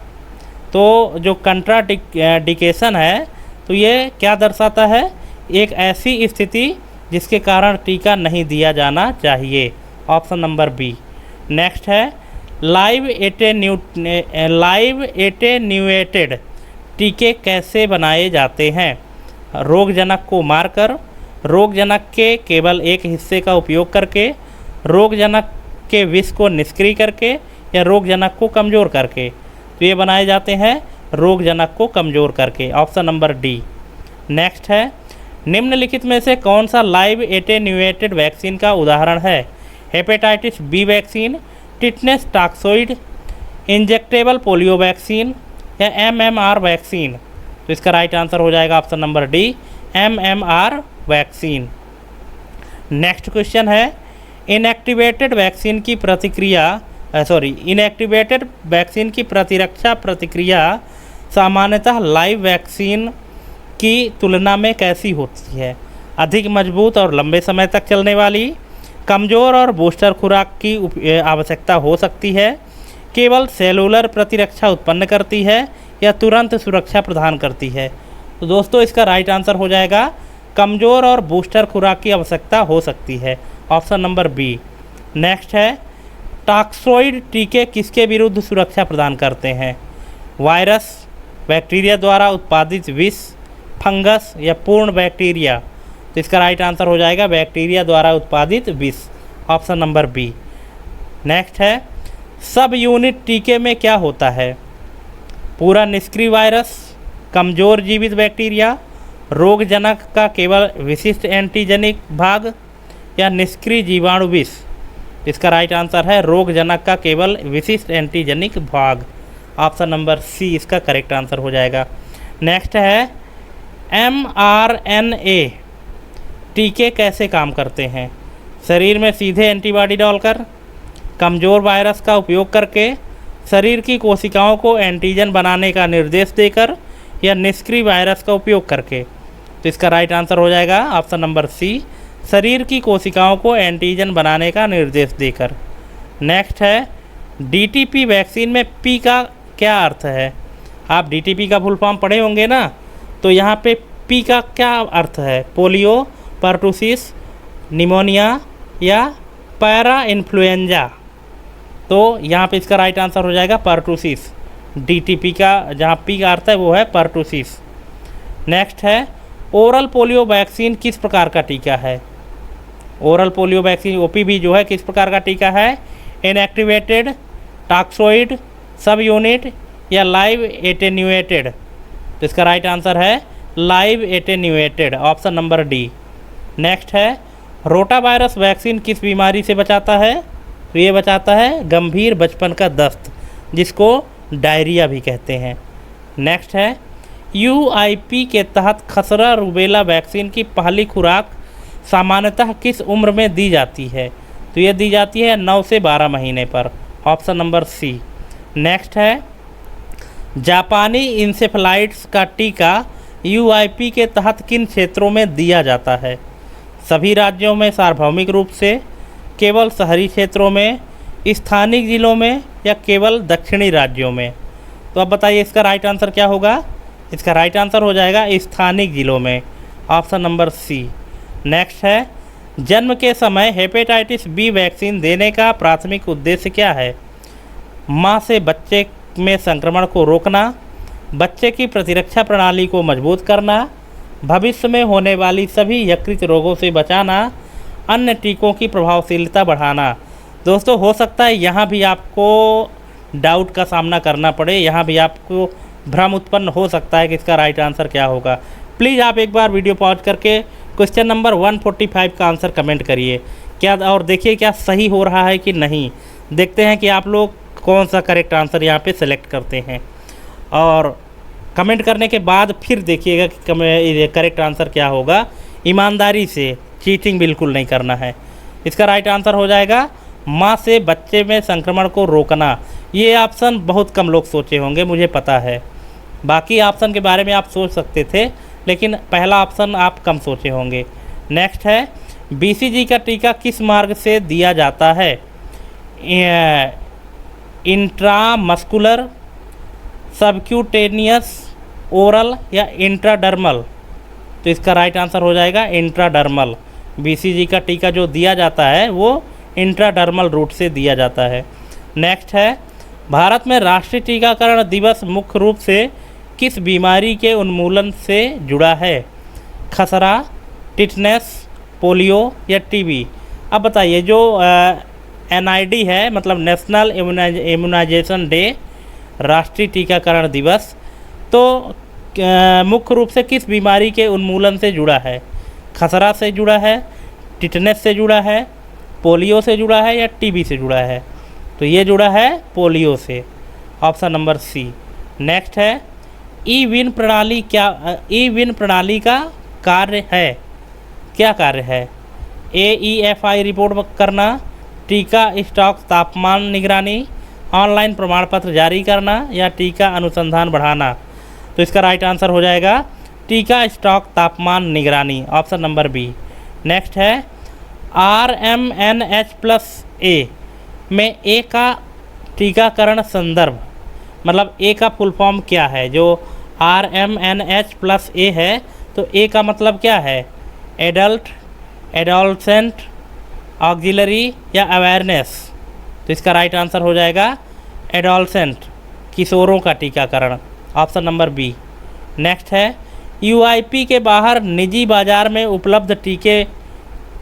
तो जो कंट्राडिकेशन है तो ये क्या दर्शाता है? एक ऐसी स्थिति जिसके कारण टीका नहीं दिया जाना चाहिए। Option number B. नेक्स्ट है, लाइव एटेन्यूएटेड टीके कैसे बनाए जाते हैं? रोगजनक को मारकर, रोगजनक के केवल एक हिस्से का उपयोग करके, रोगजनक के विष को निष्क्रिय करके, या रोगजनक को कमज़ोर करके। तो ये बनाए जाते हैं रोगजनक को कमज़ोर करके। Option number D. नेक्स्ट है, निम्नलिखित में से कौन सा लाइव एटेन्यूएटेड वैक्सीन का उदाहरण है? Hepatitis B vaccine, tetanus toxoid, injectable polio vaccine, या एमएमआर वैक्सीन। तो इसका राइट आंसर हो जाएगा option number D, MMR vaccine. Next question है, इनएक्टिवेटेड वैक्सीन की प्रतिरक्षा प्रतिक्रिया सामान्यतः लाइव वैक्सीन की तुलना में कैसी होती है? अधिक मजबूत और लंबे समय तक चलने वाली, कमज़ोर और बूस्टर खुराक की आवश्यकता हो सकती है, केवल सेलुलर प्रतिरक्षा उत्पन्न करती है, या तुरंत सुरक्षा प्रदान करती है। तो दोस्तों इसका राइट आंसर हो जाएगा कमज़ोर और बूस्टर खुराक की आवश्यकता हो सकती है। Option number B. नेक्स्ट है, टॉक्सोइड टीके किसके विरुद्ध सुरक्षा प्रदान करते हैं? वायरस, बैक्टीरिया द्वारा उत्पादित विष, फंगस, या पूर्ण बैक्टीरिया। तो इसका राइट आंसर हो जाएगा बैक्टीरिया द्वारा उत्पादित विष। Option number B. नेक्स्ट है, सब यूनिट टीके में क्या होता है? पूरा निष्क्रिय वायरस, कमज़ोर जीवित बैक्टीरिया, रोगजनक का केवल विशिष्ट एंटीजेनिक भाग, या निष्क्रिय जीवाणु विष। इसका राइट आंसर है रोगजनक का केवल विशिष्ट एंटीजेनिक भाग। ऑप्शन नंबर सी इसका करेक्ट आंसर हो जाएगा। नेक्स्ट है, mRNA टीके कैसे काम करते हैं? शरीर में सीधे एंटीबॉडी डालकर, कमज़ोर वायरस का उपयोग करके, शरीर की कोशिकाओं को एंटीजन बनाने का निर्देश देकर, या निष्क्रिय वायरस का उपयोग करके। तो इसका राइट आंसर हो जाएगा ऑप्शन नंबर सी, शरीर की कोशिकाओं को एंटीजन बनाने का निर्देश देकर। नेक्स्ट है, डीटीपी वैक्सीन में पी का क्या अर्थ है? आप डीटीपी का फुल फॉर्म पढ़े होंगे ना, तो यहाँ पे पी का क्या अर्थ है? पोलियो, पर्टूसिस, निमोनिया या पैरा इन्फ्लुएंजा। तो यहाँ पे इसका राइट आंसर हो जाएगा पर्टूसिस। डीटीपी का जहाँ पी का अर्थ है वो है पर्टूसिस। नेक्स्ट है, ओरल पोलियो वैक्सीन किस प्रकार का टीका है? ओरल पोलियो वैक्सीन ओपीवी जो है किस प्रकार का टीका है? इनएक्टिवेटेड, टॉक्सोइड, सब यूनिट या लाइव एटेन्यूएटेड। तो इसका राइट आंसर है live attenuated, option number D. Next है, रोटा वायरस वैक्सीन किस बीमारी से बचाता है? तो ये बचाता है गंभीर बचपन का दस्त, जिसको डायरिया भी कहते हैं। नेक्स्ट है, यूआईपी के तहत खसरा रूबेला वैक्सीन की पहली खुराक सामान्यतः किस उम्र में दी जाती है? तो ये दी जाती है 9 से 12 महीने पर, ऑप्शन नंबर सी। नेक्स्ट है, जापानी इंसेफेलाइटिस का टीका यूआईपी के तहत किन क्षेत्रों में दिया जाता है? सभी राज्यों में सार्वभौमिक रूप से, केवल शहरी क्षेत्रों में, स्थानीय जिलों में या केवल दक्षिणी राज्यों में? तो अब बताइए इसका राइट आंसर क्या होगा? इसका राइट आंसर हो जाएगा स्थानीय जिलों में, ऑप्शन नंबर सी। नेक्स्ट है, जन्म के समय हेपेटाइटिस बी वैक्सीन देने का प्राथमिक उद्देश्य क्या है? माँ से बच्चे में संक्रमण को रोकना, बच्चे की प्रतिरक्षा प्रणाली को मजबूत करना, भविष्य में होने वाली सभी यकृत रोगों से बचाना, अन्य टीकों की प्रभावशीलता बढ़ाना। दोस्तों हो सकता है यहाँ भी आपको डाउट का सामना करना पड़े, यहाँ भी आपको भ्रम उत्पन्न हो सकता है कि इसका राइट आंसर क्या होगा। प्लीज़ आप एक बार वीडियो पॉज करके क्वेश्चन नंबर 145 का आंसर कमेंट करिए क्या, और देखिए क्या सही हो रहा है कि नहीं। देखते हैं कि आप लोग कौन सा करेक्ट आंसर यहाँ पे सेलेक्ट करते हैं, और कमेंट करने के बाद फिर देखिएगा कि करेक्ट आंसर क्या होगा। ईमानदारी से, चीटिंग बिल्कुल नहीं करना है। इसका राइट आंसर हो जाएगा माँ से बच्चे में संक्रमण को रोकना। ये ऑप्शन बहुत कम लोग सोचे होंगे, मुझे पता है। बाकी ऑप्शन के बारे में आप सोच सकते थे, लेकिन पहला ऑप्शन आप कम सोचे होंगे। नेक्स्ट है, बीसीजी का टीका किस मार्ग से दिया जाता है? इंट्रामस्कुलर, सबक्यूटेनियस, ओरल या इंट्राडर्मल? तो इसका राइट आंसर हो जाएगा इंट्राडर्मल। बीसीजी का टीका जो दिया जाता है वो इंट्राडर्मल रूट से दिया जाता है। नेक्स्ट है, भारत में राष्ट्रीय टीकाकरण दिवस मुख्य रूप से किस बीमारी के उन्मूलन से जुड़ा है? खसरा, टिटनेस, पोलियो या टीबी? अब बताइए, जो एनआईडी है मतलब नेशनल इम्यूनाइजेशन डे, राष्ट्रीय टीकाकरण दिवस, तो मुख्य रूप से किस बीमारी के उन्मूलन से जुड़ा है? खसरा से जुड़ा है, टिटनेस से जुड़ा है, पोलियो से जुड़ा है या टीबी से जुड़ा है? तो ये जुड़ा है पोलियो से, ऑप्शन नंबर सी। नेक्स्ट है, ई विन प्रणाली क्या, ई विन प्रणाली का कार्य है, क्या कार्य है? AEFI रिपोर्ट करना, टीका स्टॉक तापमान निगरानी, ऑनलाइन प्रमाण पत्र जारी करना या टीका अनुसंधान बढ़ाना? तो इसका राइट आंसर हो जाएगा टीका स्टॉक तापमान निगरानी, ऑप्शन नंबर बी। नेक्स्ट है, RMNH+A में ए का टीकाकरण संदर्भ, मतलब ए का फुल फॉर्म क्या है? जो RMNH+A है, तो ए का मतलब क्या है? एडल्ट, एडोलसेंट, ऑक्सिलरी या अवेयरनेस? तो इसका राइट आंसर हो जाएगा एडोलसेंट, किशोरों का टीकाकरण, ऑप्शन नंबर बी। नेक्स्ट है, यूआईपी के बाहर निजी बाज़ार में उपलब्ध टीके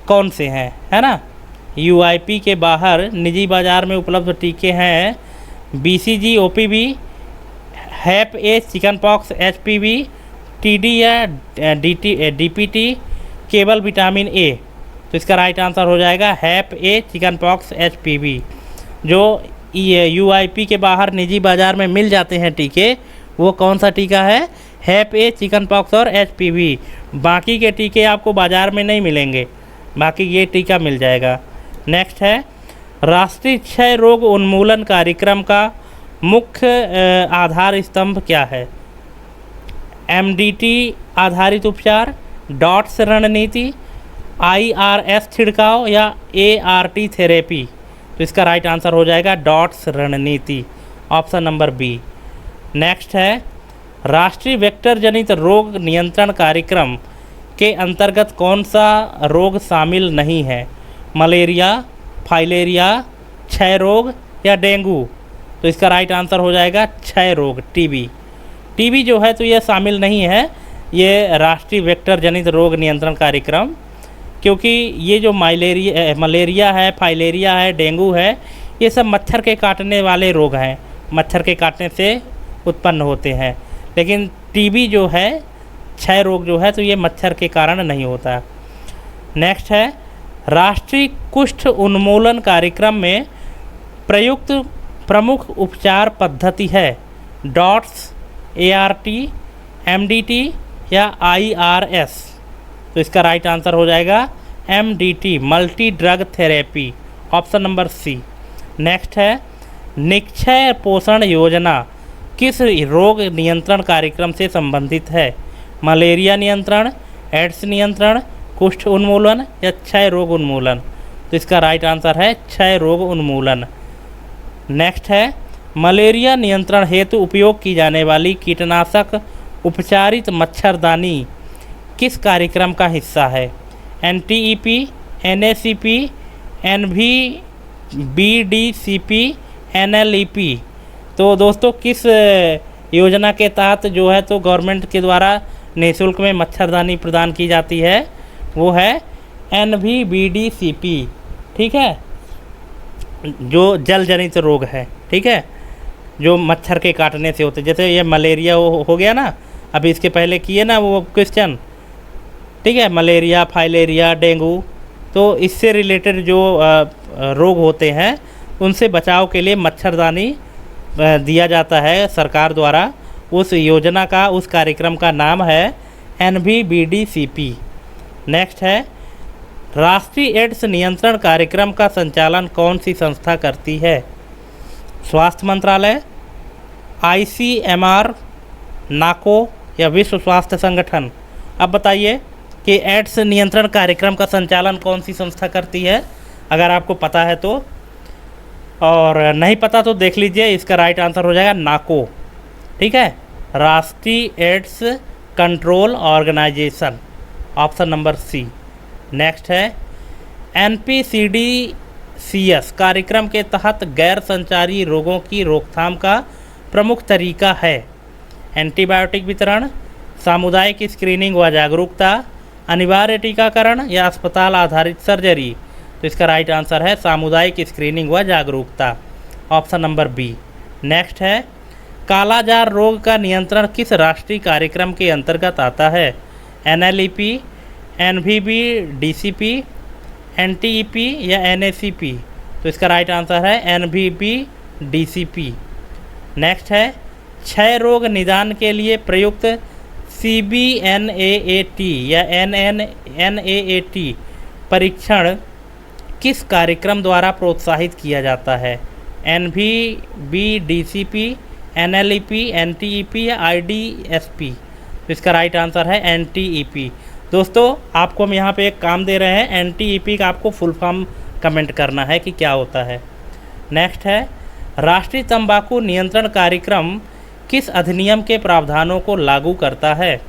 कौन से हैं, है ना? यूआईपी के बाहर निजी बाज़ार में उपलब्ध टीके हैं बीसीजी ओपीवी, हैप ए चिकन पॉक्स HPV, टीडी या डीपीटी, केवल विटामिन ए? तो इसका राइट आंसर हो जाएगा हैप ए चिकन पॉक्स HPV। जो यूआईपी के बाहर निजी बाज़ार में मिल जाते हैं टीके, वो कौन सा टीका है? हेप ए, चिकन पॉक्स और HPV। बाकी के टीके आपको बाज़ार में नहीं मिलेंगे, बाकी ये टीका मिल जाएगा। नेक्स्ट है राष्ट्रीय क्षय रोग उन्मूलन कार्यक्रम का मुख्य आधार स्तंभ क्या है? MDT आधारित उपचार, डॉट्स रणनीति, IRS छिड़काव या ART थेरेपी? तो इसका राइट आंसर हो जाएगा डॉट्स रणनीति, ऑप्शन नंबर बी। नेक्स्ट है राष्ट्रीय वेक्टर जनित रोग नियंत्रण कार्यक्रम के अंतर्गत कौन सा रोग शामिल नहीं है? मलेरिया, फाइलेरिया, क्षय रोग या डेंगू? तो इसका राइट आंसर हो जाएगा क्षय रोग, टीबी जो है तो ये शामिल नहीं है ये राष्ट्रीय वेक्टर जनित रोग नियंत्रण कार्यक्रम, क्योंकि ये जो मलेरिया है, फाइलेरिया है, डेंगू है, ये सब मच्छर के काटने वाले रोग हैं, मच्छर के काटने से उत्पन्न होते हैं। लेकिन टीबी जो है, क्षय रोग जो है तो ये मच्छर के कारण नहीं होता। नेक्स्ट है राष्ट्रीय कुष्ठ उन्मूलन कार्यक्रम में प्रयुक्त प्रमुख उपचार पद्धति है? डॉट्स, ART, MDT या IRS? तो इसका राइट आंसर हो जाएगा MDT, multi drug therapy, option number C. Next है निक्षय पोषण योजना किस रोग नियंत्रण कार्यक्रम से संबंधित है? मलेरिया नियंत्रण, एड्स नियंत्रण, कुष्ठ उन्मूलन या क्षय रोग उन्मूलन? तो इसका राइट आंसर है क्षय रोग उन्मूलन। नेक्स्ट है मलेरिया नियंत्रण हेतु उपयोग की जाने वाली कीटनाशक उपचारित मच्छरदानी किस कार्यक्रम का हिस्सा है? NTEP, NACP, NVBDCP, NLEP? तो दोस्तों किस योजना के तहत जो है तो गवर्नमेंट के द्वारा निःशुल्क में मच्छरदानी प्रदान की जाती है? वो है NVBDCP, ठीक है, जो जल जनित रोग है, ठीक है, जो मच्छर के काटने से होते, जैसे ये मलेरिया हो गया ना, अभी इसके पहले किए ना वो क्वेश्चन, ठीक है, मलेरिया, फाइलेरिया, डेंगू, तो इससे रिलेटेड जो रोग होते हैं उनसे बचाव के लिए मच्छरदानी दिया जाता है सरकार द्वारा। उस योजना का, उस कार्यक्रम का नाम है NVBDCP। नेक्स्ट है राष्ट्रीय एड्स नियंत्रण कार्यक्रम का संचालन कौन सी संस्था करती है? स्वास्थ्य मंत्रालय, ICMR, नाको या विश्व स्वास्थ्य संगठन? अब बताइए कि एड्स नियंत्रण कार्यक्रम का संचालन कौन सी संस्था करती है, अगर आपको पता है तो, और नहीं पता तो देख लीजिए, इसका राइट आंसर हो जाएगा नाको, ठीक है, राष्ट्रीय AIDS control organisation, option number C. Next है NPCDCS कार्यक्रम के तहत गैर संचारी रोगों की रोकथाम का प्रमुख तरीका है? एंटीबायोटिक वितरण, सामुदायिक स्क्रीनिंग व जागरूकता, अनिवार्य टीकाकरण या अस्पताल आधारित सर्जरी? तो इसका राइट आंसर है सामुदायिक स्क्रीनिंग व जागरूकता, ऑप्शन नंबर बी। नेक्स्ट है कालाजार रोग का नियंत्रण किस राष्ट्रीय कार्यक्रम के अंतर्गत आता है? NLEP, NVBDCP, NTEP या NACP? तो इसका राइट आंसर है NVBDCP। नेक्स्ट है क्षय रोग निदान के लिए प्रयुक्त CBNAAT या NAAT परीक्षण किस कार्यक्रम द्वारा प्रोत्साहित किया जाता है? NVBDCP, NLEP, NTEP या IDSP? तो इसका राइट आंसर है NTEP। दोस्तों आपको हम यहाँ पे एक काम दे रहे हैं, NTEP का आपको फुल फॉर्म कमेंट करना है कि क्या होता है। नेक्स्ट है राष्ट्रीय तंबाकू नियंत्रण कार्यक्रम किस अधिनियम के प्रावधानों को लागू करता है?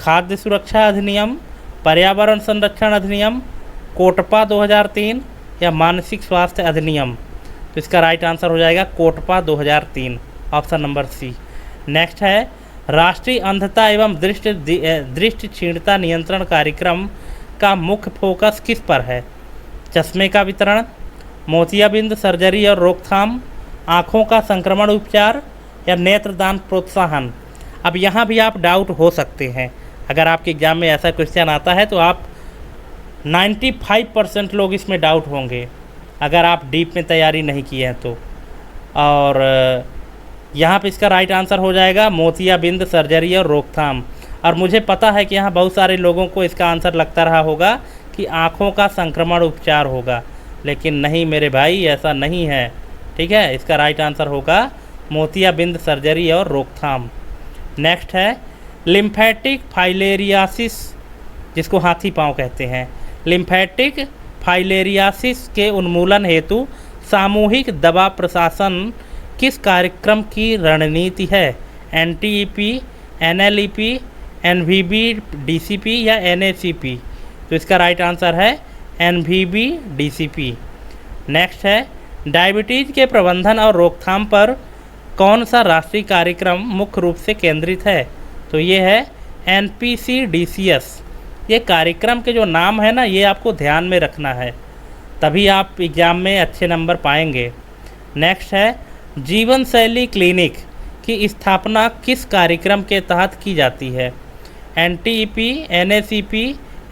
खाद्य सुरक्षा अधिनियम, पर्यावरण संरक्षण अधिनियम, कोटपा 2003 या मानसिक स्वास्थ्य अधिनियम? तो इसका राइट आंसर हो जाएगा COTPA 2003, option number C. Next है राष्ट्रीय अंधता एवं दृष्टि क्षीणता नियंत्रण कार्यक्रम का मुख्य फोकस किस पर है? चश्मे का वितरण, मोतियाबिंद सर्जरी और रोकथाम, आँखों का संक्रमण उपचार या नेत्रदान प्रोत्साहन? अब यहाँ भी आप डाउट हो सकते हैं, अगर आपके एग्ज़ाम में ऐसा क्वेश्चन आता है तो आप 95% लोग इसमें डाउट होंगे, अगर आप डीप में तैयारी नहीं किए हैं तो। और यहाँ पे इसका राइट आंसर हो जाएगा मोतियाबिंद सर्जरी और रोकथाम। और मुझे पता है कि यहाँ बहुत सारे लोगों को इसका आंसर लगता रहा होगा कि आँखों का संक्रमण उपचार होगा, लेकिन नहीं मेरे भाई, ऐसा नहीं है। ठीक है, इसका राइट आंसर होगा मोतियाबिंद सर्जरी और रोकथाम। नेक्स्ट है लिम्फेटिक फाइलेरियासिस, जिसको हाथी पाँव कहते हैं। लिम्फेटिक फाइलेरियासिस के उन्मूलन हेतु सामूहिक दवा प्रशासन किस कार्यक्रम की रणनीति है? NTEP, NLEP, NVB, DCP या NACP? तो इसका राइट आंसर है NVB DCP। नेक्स्ट है डायबिटीज़ के प्रबंधन और रोकथाम पर कौन सा राष्ट्रीय कार्यक्रम मुख्य रूप से केंद्रित है? तो ये है NPCDCS। ये कार्यक्रम के जो नाम है ना, ये आपको ध्यान में रखना है, तभी आप एग्ज़ाम में अच्छे नंबर पाएंगे। नेक्स्ट है जीवन शैली क्लिनिक की स्थापना किस कार्यक्रम के तहत की जाती है? NTEP, NACP,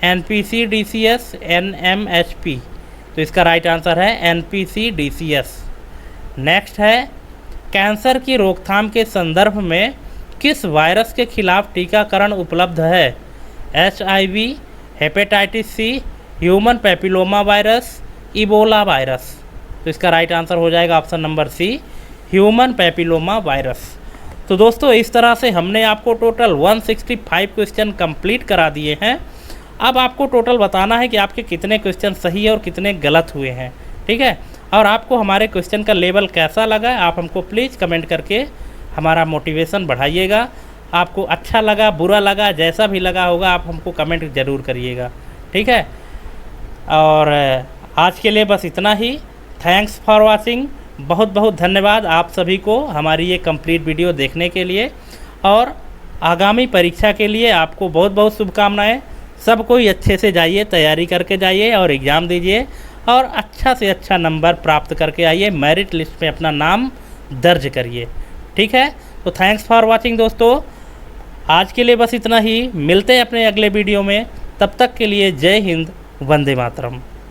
NPCDCS, NMHP? तो इसका राइट आंसर है NPCDCS। नेक्स्ट है कैंसर की रोकथाम के संदर्भ में किस वायरस के खिलाफ टीकाकरण उपलब्ध है? HIV, hepatitis C, human papilloma virus, Ebola virus? तो इसका राइट आंसर हो जाएगा option number C, human papilloma virus. तो दोस्तों इस तरह से हमने आपको टोटल 165 क्वेश्चन कंप्लीट करा दिए हैं। अब आपको टोटल बताना है कि आपके कितने क्वेश्चन सही और कितने गलत हुए हैं। ठीक है, और आपको हमारे क्वेश्चन का लेवल कैसा लगा, आप हमको प्लीज़ कमेंट करके हमारा मोटिवेशन बढ़ाइएगा। आपको अच्छा लगा, बुरा लगा, जैसा भी लगा होगा आप हमको कमेंट ज़रूर करिएगा। ठीक है, और आज के लिए बस इतना ही। Thanks for watching. बहुत बहुत धन्यवाद आप सभी को हमारी ये कंप्लीट वीडियो देखने के लिए, और आगामी परीक्षा के लिए आपको बहुत बहुत शुभकामनाएं। सब कोई अच्छे से जाइए, तैयारी करके जाइए और एग्ज़ाम दीजिए और अच्छा से अच्छा नंबर प्राप्त करके आइए, मेरिट लिस्ट में अपना नाम दर्ज करिए। ठीक है, तो थैंक्स फॉर वॉचिंग दोस्तों। आज के लिए बस इतना ही, मिलते हैं अपने अगले वीडियो में। तब तक के लिए जय हिंद, वंदे मातरम।